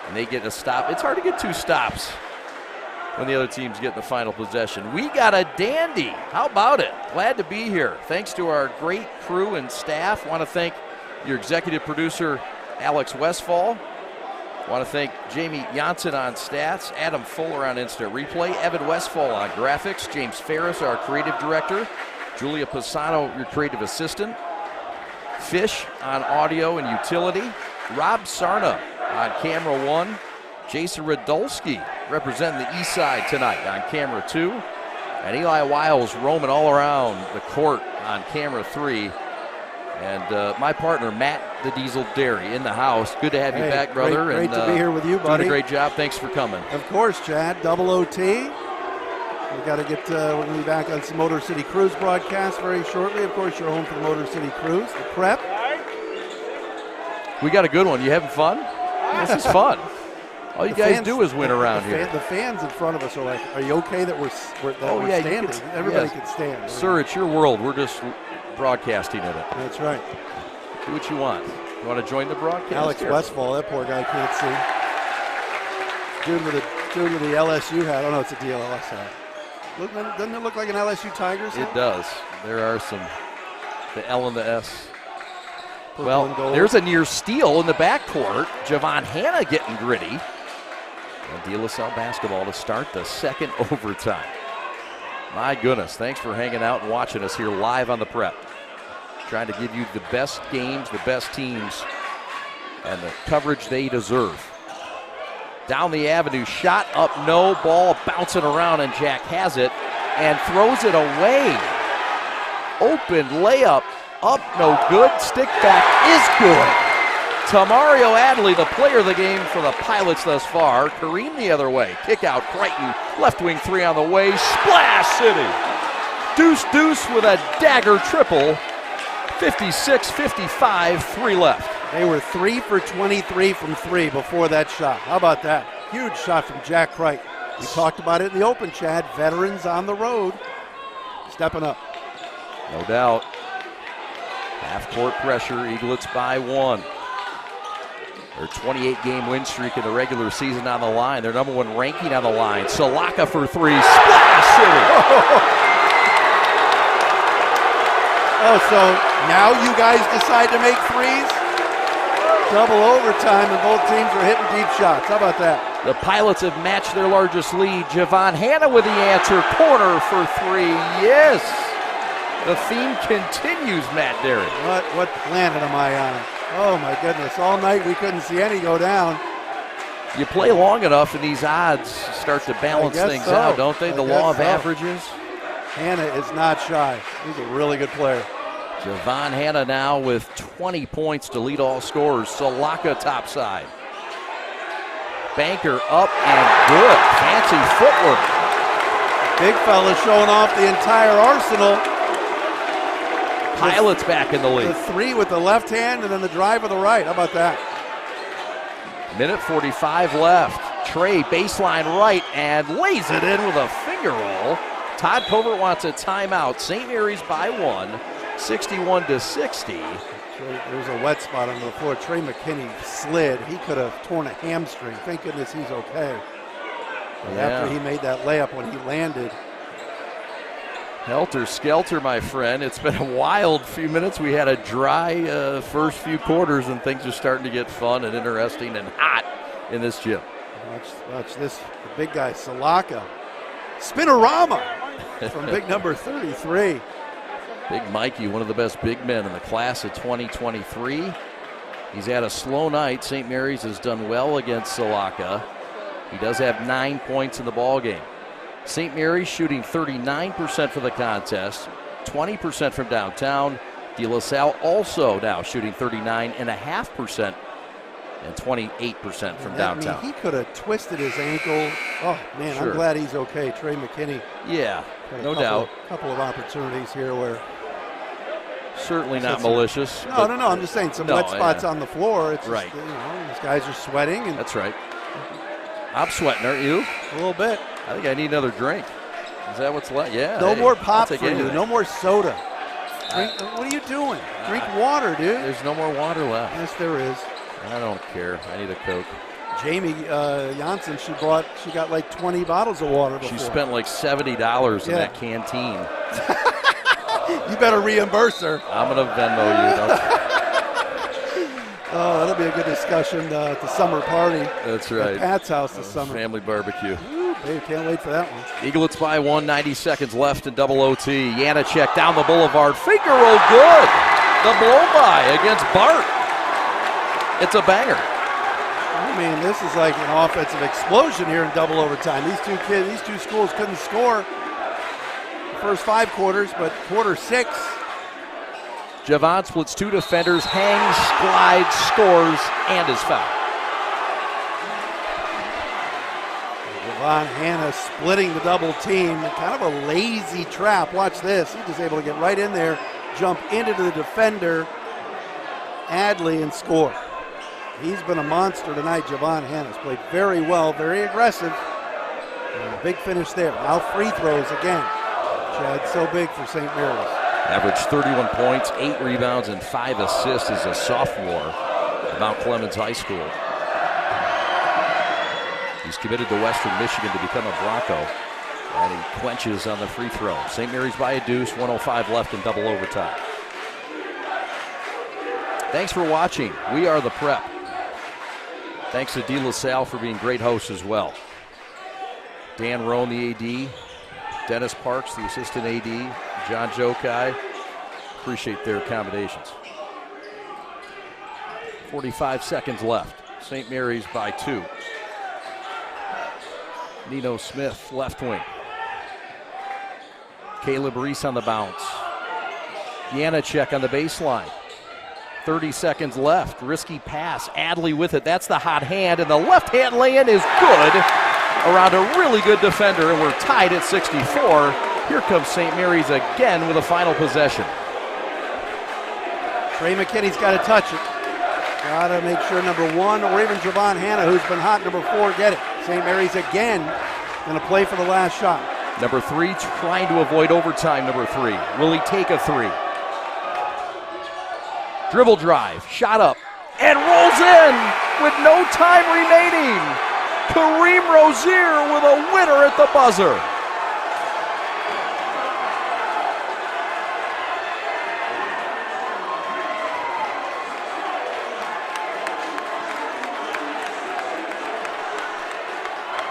and they get a stop. It's hard to get two stops when the other team's getting the final possession. We got a dandy. How about it? Glad to be here. Thanks to our great crew and staff. Want to thank your executive producer, Alex Westfall. Want to thank Jamie Janssen on stats, Adam Fuller on Instant Replay, Evan Westfall on graphics, James Ferris, our creative director, Julia Pisano, your creative assistant, Fish on audio and utility, Rob Sarna on camera 1, Jason Radulski representing the east side tonight on camera 2, and Eli Wiles roaming all around the court on camera 3. And my partner, Matt the Diesel Dairy, in the house. Good to have you back, brother. Great to be here with you, buddy. Doing a great job. Thanks for coming. Of course, Chad. Double OT. We've got to get, we're going to be back on some Motor City Cruise broadcast very shortly. Of course, you're home for the Motor City Cruise, the PreP. We got a good one. You having fun? This is fun. All you guys do is win around here. The fans in front of us are like, are you okay that we're standing? Everybody can stand. Sir, it's your world. We're just broadcasting in it. That's right. Do what you want. You want to join the broadcast? Alex Westfall, that poor guy can't see. Dude with the LSU hat. Oh no, it's a DLS hat. Doesn't it look like an LSU Tigers hat? It does. There are the L and the S. Well, there's a near steal in the backcourt. Javon Hanna getting gritty. And De La Salle basketball to start the second overtime. My goodness, thanks for hanging out and watching us here live on the PreP. Trying to give you the best games, the best teams, and the coverage they deserve. Down the avenue, shot up, no, ball bouncing around, and Jack has it and throws it away. Open layup, up, no good. Stick back is good. Tamario Adley, the player of the game for the Pilots thus far. Kareem the other way. Kick out, Crichton, left wing three on the way. Splash City. Deuce with a dagger triple. 56-55, 3 left. They were 3 for 23 from 3 before that shot. How about that? Huge shot from Jack Crichton. We talked about it in the open, Chad. Veterans on the road, stepping up. No doubt. Half-court pressure, Eaglets by 1. Their 28-game win streak in the regular season on the line. Their number 1 ranking on the line. Salaka for 3. Splash City! Oh, so now you guys decide to make threes? Double overtime, and both teams are hitting deep shots. How about that? The Pilots have matched their largest lead. Javon Hanna with the answer. Corner for 3. Yes! The theme continues, Matt Derry. What planet am I on? Oh, my goodness. All night we couldn't see any go down. You play long enough and these odds start to balance things out, don't they? The law of averages. Hanna is not shy. He's a really good player. Javon Hanna now with 20 points to lead all scorers. Salaka topside. Banker up and good. Fancy footwork. Big fella showing off the entire arsenal. Pilot's back in the lead. The three with the left hand and then the drive with the right. How about that? Minute 45 left. Trey baseline right and lays it in with a finger roll. Todd Covert wants a timeout. St. Mary's by 1, 61-60. There's a wet spot on the floor. Trey McKinney slid. He could have torn a hamstring. Thank goodness he's okay. After he made that layup when he landed. Helter skelter, my friend. It's been a wild few minutes. We had a dry first few quarters, and things are starting to get fun and interesting and hot in this gym. Watch this. The big guy, Salaka. Spinorama from big number 33. Big Mikey, one of the best big men in the class of 2023. He's had a slow night. St. Mary's has done well against Salaka. He does have 9 points in the ball game. St. Mary's shooting 39% for the contest, 20% from downtown. De La Salle also now shooting 39.5% and 28% from downtown. He could have twisted his ankle. Oh, man, I'm glad he's okay. Trey McKinney. Yeah, no doubt. A couple of opportunities here where. Certainly not malicious. No. I'm just saying some wet spots on the floor. It's right. Just, these guys are sweating. And that's right. I'm sweating, aren't you? A little bit. I think I need another drink. Is that what's left? Yeah. No more pop for anything. you. No more soda. What are you doing? Drink water, dude. There's no more water left. Yes, there is. I don't care. I need a Coke. Jamie Janssen, she got like 20 bottles of water before. She spent like $70 in that canteen. You better reimburse her. I'm going to Venmo you. Oh, that'll be a good discussion at the summer party. That's right. At Pat's house this summer. Family barbecue. Ooh, babe, can't wait for that one. Eaglets by 1, 90 seconds left in double OT. Janacek down the boulevard. Finger roll good. The blow by against Bart. It's a banger. I mean, this is like an offensive explosion here in double overtime. These two schools couldn't score the first 5 quarters, but quarter 6. Javon splits 2 defenders, hangs, slides, scores, and is fouled. Javon Hanna splitting the double team. Kind of a lazy trap. Watch this. He's just able to get right in there, jump into the defender, Adley, and score. He's been a monster tonight. Javon Hanna's played very well, very aggressive. And a big finish there. Now free throws again. Chad, so big for St. Mary's. Averaged 31 points, 8 rebounds, and 5 assists as a sophomore at Mount Clemens High School. He's committed to Western Michigan to become a Bronco, and he clenches on the free throw. St. Mary's by a deuce, 1:05 left in double overtime. Thanks for watching. We are the Prep. Thanks to De La Salle for being great hosts as well. Dan Roan, the AD, Dennis Parks, the assistant AD, John Jokai. Appreciate their accommodations. 45 seconds left. St. Mary's by 2. Nino Smith, left wing. Caleb Reese on the bounce. Janacek on the baseline. 30 seconds left. Risky pass. Adley with it. That's the hot hand, and the left hand lay-in is good around a really good defender, and we're tied at 64. Here comes St. Mary's again with a final possession. Trey McKinney's got to touch it. Got to make sure number 1 or even Javon Hanna, who's been hot, number 4, get it. St. Mary's again going to play for the last shot. Number 3 trying to avoid overtime, number 3. Will he take a 3? Dribble drive, shot up, and rolls in with no time remaining. Kareem Rozier with a winner at the buzzer.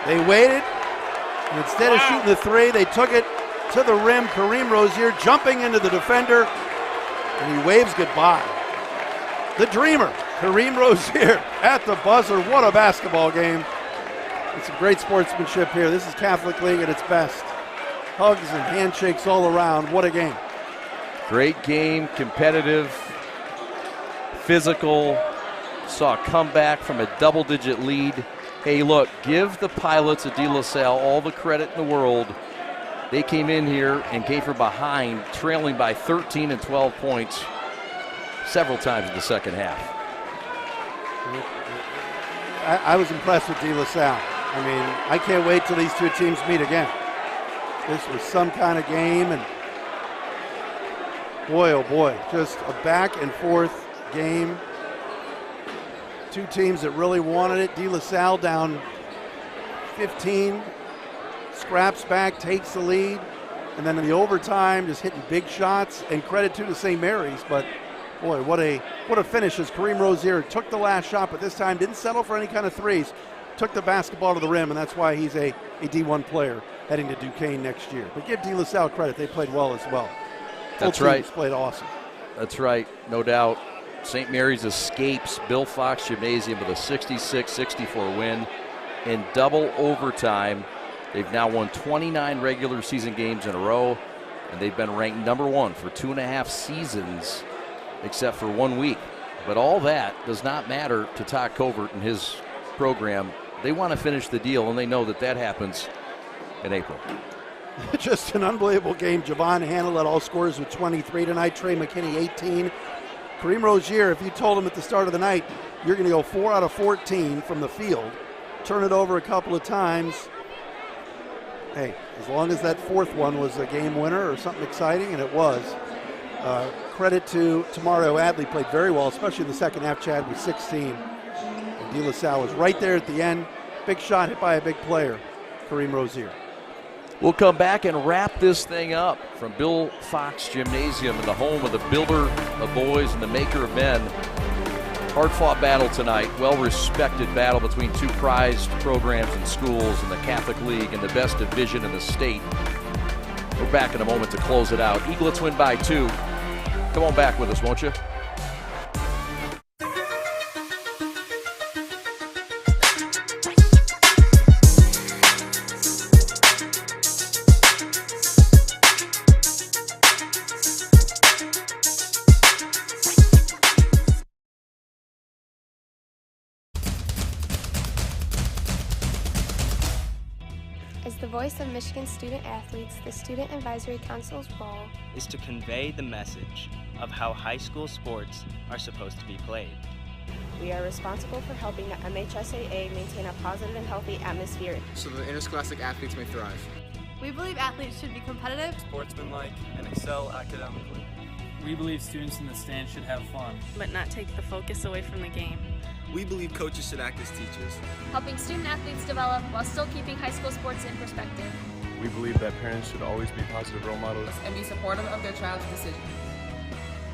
They waited, and instead of shooting the 3, they took it to the rim. Kareem Rozier jumping into the defender, and he waves goodbye. The dreamer, Kareem Rozier at the buzzer. What a basketball game. It's some great sportsmanship here. This is Catholic League at its best. Hugs and handshakes all around. What a game. Great game, competitive, physical. Saw a comeback from a double-digit lead. Hey, look, give the Pilots of De La Salle all the credit in the world. They came in here and came from behind, trailing by 13 and 12 points several times in the second half. I was impressed with De La Salle. I mean, I can't wait till these two teams meet again. This was some kind of game, and boy, oh boy, just a back and forth game. Two teams that really wanted it. De La Salle down 15, scraps back, takes the lead, and then in the overtime, just hitting big shots. And credit to St. Mary's, but boy, what a finish as Kareem Rozier took the last shot, but this time didn't settle for any kind of threes. Took the basketball to the rim, and that's why he's a D1 player heading to Duquesne next year. But give De La Salle credit; they played well as well. That's Both right. teams played awesome. That's right, no doubt. St. Mary's escapes Bill Fox Gymnasium with a 66-64 win in double overtime. They've now won 29 regular season games in a row, and they've been ranked number 1 for 2.5 seasons, except for 1 week. But all that does not matter to Todd Covert and his program. They want to finish the deal, and they know that that happens in April. Just an unbelievable game. Javon Hanna led all scorers with 23 tonight. Trey McKinney, 18. Kareem Rozier, if you told him at the start of the night, you're going to go 4 out of 14 from the field, turn it over a couple of times. Hey, as long as that fourth one was a game winner or something exciting, and it was. Credit to Mario Adley, played very well, especially in the second half. Chad was 16. And De La Salle was right there at the end. Big shot hit by a big player, Kareem Rozier. We'll come back and wrap this thing up from Bill Fox Gymnasium in the home of the builder of boys and the maker of men. Hard-fought battle tonight, well-respected battle between two prized programs and schools in the Catholic League and the best division in the state. We're back in a moment to close it out. Eaglets win by 2. Come on back with us, won't you? As the voice of Michigan student athletes, the Student Advisory Council's role is to convey the message of how high school sports are supposed to be played. We are responsible for helping the MHSAA maintain a positive and healthy atmosphere so the interscholastic athletes may thrive. We believe athletes should be competitive, sportsmanlike, and excel academically. We believe students in the stands should have fun, but not take the focus away from the game. We believe coaches should act as teachers, helping student athletes develop while still keeping high school sports in perspective. We believe that parents should always be positive role models and be supportive of their child's decision.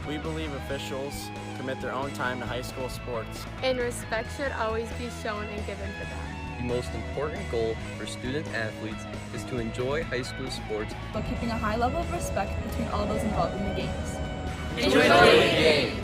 We believe officials commit their own time to high school sports, and respect should always be shown and given for them. The most important goal for student athletes is to enjoy high school sports while keeping a high level of respect between all those involved in the games. Enjoy the game!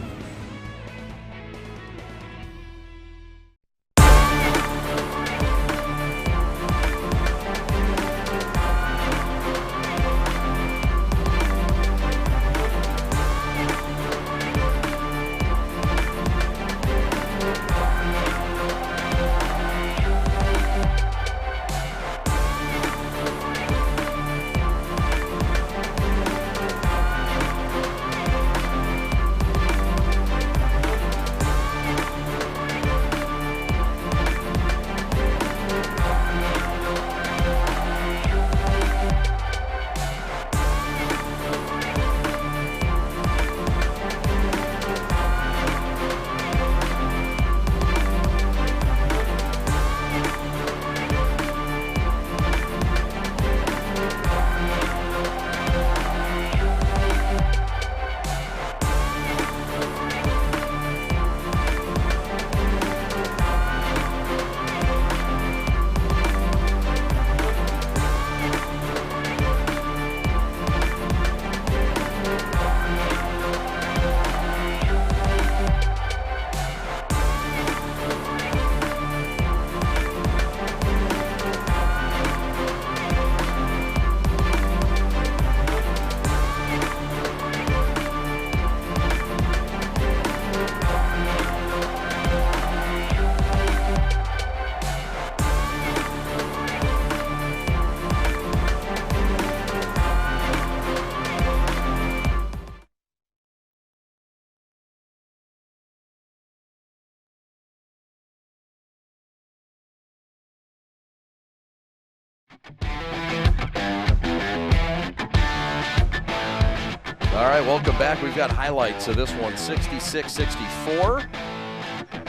All right, welcome back. We've got highlights of this one, 66-64.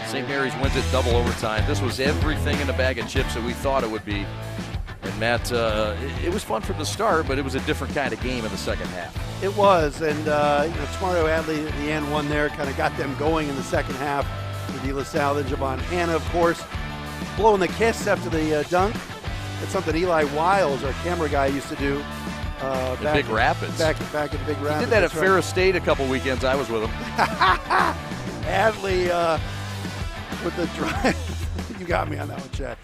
St. Mary's wins it double overtime. This was everything in a bag of chips that we thought it would be. And Matt, it was fun from the start, but it was a different kind of game in the second half. It was, and Tamario Adley at the end one there kind of got them going in the second half. De La Salle and Javon Hanna, of course, blowing the kiss after the dunk. That's something Eli Wiles, our camera guy, used to do. Big Rapids. Back in Big Rapids. He did that at Ferris State a couple weekends. I was with him. Adley with the drive. You got me on that one, Chad.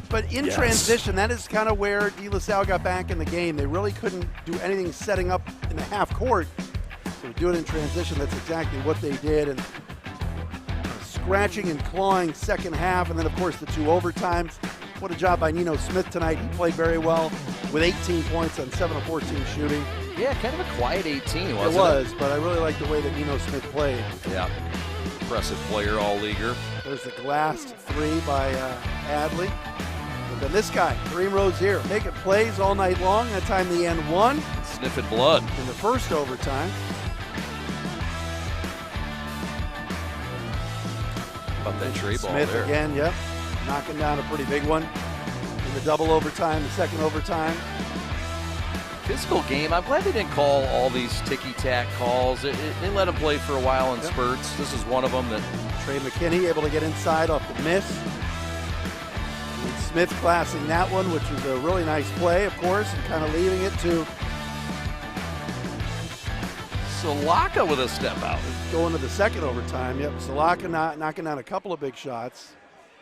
But in transition, that is kind of where De La Salle got back in the game. They really couldn't do anything setting up in the half court. So do it in transition. That's exactly what they did. And scratching and clawing second half, and then, of course, the 2 overtimes. What a job by Nino Smith tonight. He played very well with 18 points on 7 of 14 shooting. Yeah, kind of a quiet 18, wasn't it? It was, but I really like the way that Nino Smith played. Yeah, impressive player, all-leaguer. There's the glassed 3 by Adley. And then this guy, Kareem Rozier, making plays all night long. That time the end 1. Sniffing blood. In the first overtime. About that tray ball Smith there. Again, yep. Knocking down a pretty big one in the double overtime, the second overtime. Physical game. I'm glad they didn't call all these ticky-tack calls. They let him play for a while in spurts. This is one of them. That Trey McKinney able to get inside off the miss. And Smith classing that one, which was a really nice play, of course, and kind of leaving it to Salaka with a step out. Going to the second overtime. Yep, Salaka knocking down a couple of big shots.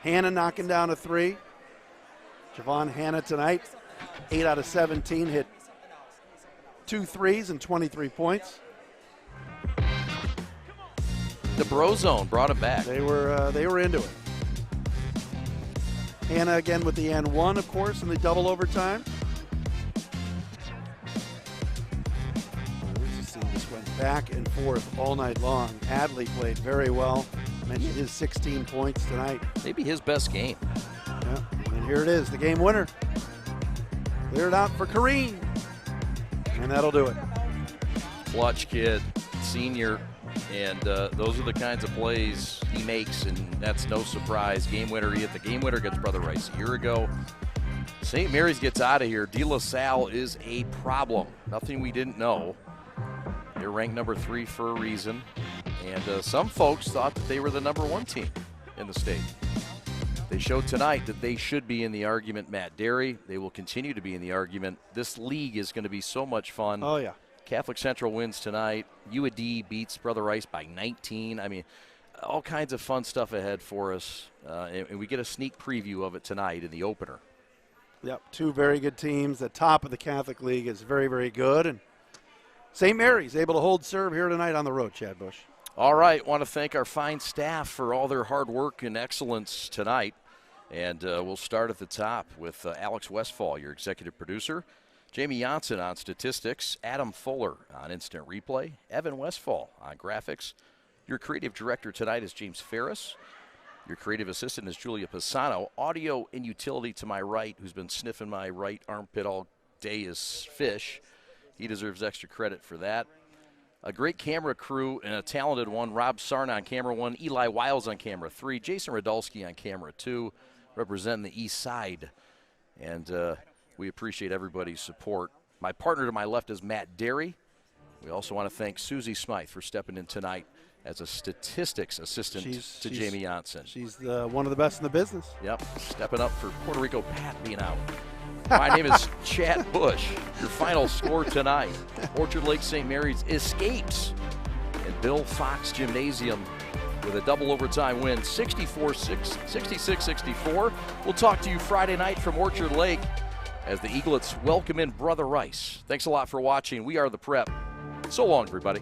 Hanna knocking down a 3. Javon Hanna tonight, 8 out of 17, hit 2 threes and 23 points. The bro zone brought him back. They were into it. Hanna again with the and 1, of course, in the double overtime. This went back and forth all night long. Adley played very well. Mentioned his 16 points tonight. Maybe his best game. Yeah, and here it is, the game winner. Cleared out for Kareem. And that'll do it. Clutch kid, senior, and those are the kinds of plays he makes, and that's no surprise. Game winner, he hit the game winner against Brother Rice a year ago. St. Mary's gets out of here. De La Salle is a problem. Nothing we didn't know. They're ranked number 3 for a reason. And some folks thought that they were the number 1 team in the state. They showed tonight that they should be in the argument. Matt Derry, they will continue to be in the argument. This league is going to be so much fun. Oh, yeah. Catholic Central wins tonight. UAD beats Brother Rice by 19. I mean, all kinds of fun stuff ahead for us. And we get a sneak preview of it tonight in the opener. Yep, 2 very good teams. The top of the Catholic League is very, very good. And St. Mary's able to hold serve here tonight on the road, Chad Bush. All right, want to thank our fine staff for all their hard work and excellence tonight. And we'll start at the top with Alex Westfall, your executive producer. Jamie Janssen on statistics. Adam Fuller on instant replay. Evan Westfall on graphics. Your creative director tonight is James Ferris. Your creative assistant is Julia Pisano. Audio and utility to my right, who's been sniffing my right armpit all day, is Fish. He deserves extra credit for that. A great camera crew and a talented one. Rob Sarna on camera 1. Eli Wiles on camera 3. Jason Radulski on camera 2, representing the east side. And we appreciate everybody's support. My partner to my left is Matt Derry. We also want to thank Susie Smythe for stepping in tonight as a statistics assistant to Jamie Janssen. She's one of the best in the business. Yep, stepping up for Puerto Rico Pat being out. My name is Chad Bush. Your final score tonight, Orchard Lake St. Mary's escapes at Bill Fox Gymnasium with a double overtime win, 66-64. We'll talk to you Friday night from Orchard Lake as the Eaglets welcome in Brother Rice. Thanks a lot for watching. We are the Prep. So long, everybody.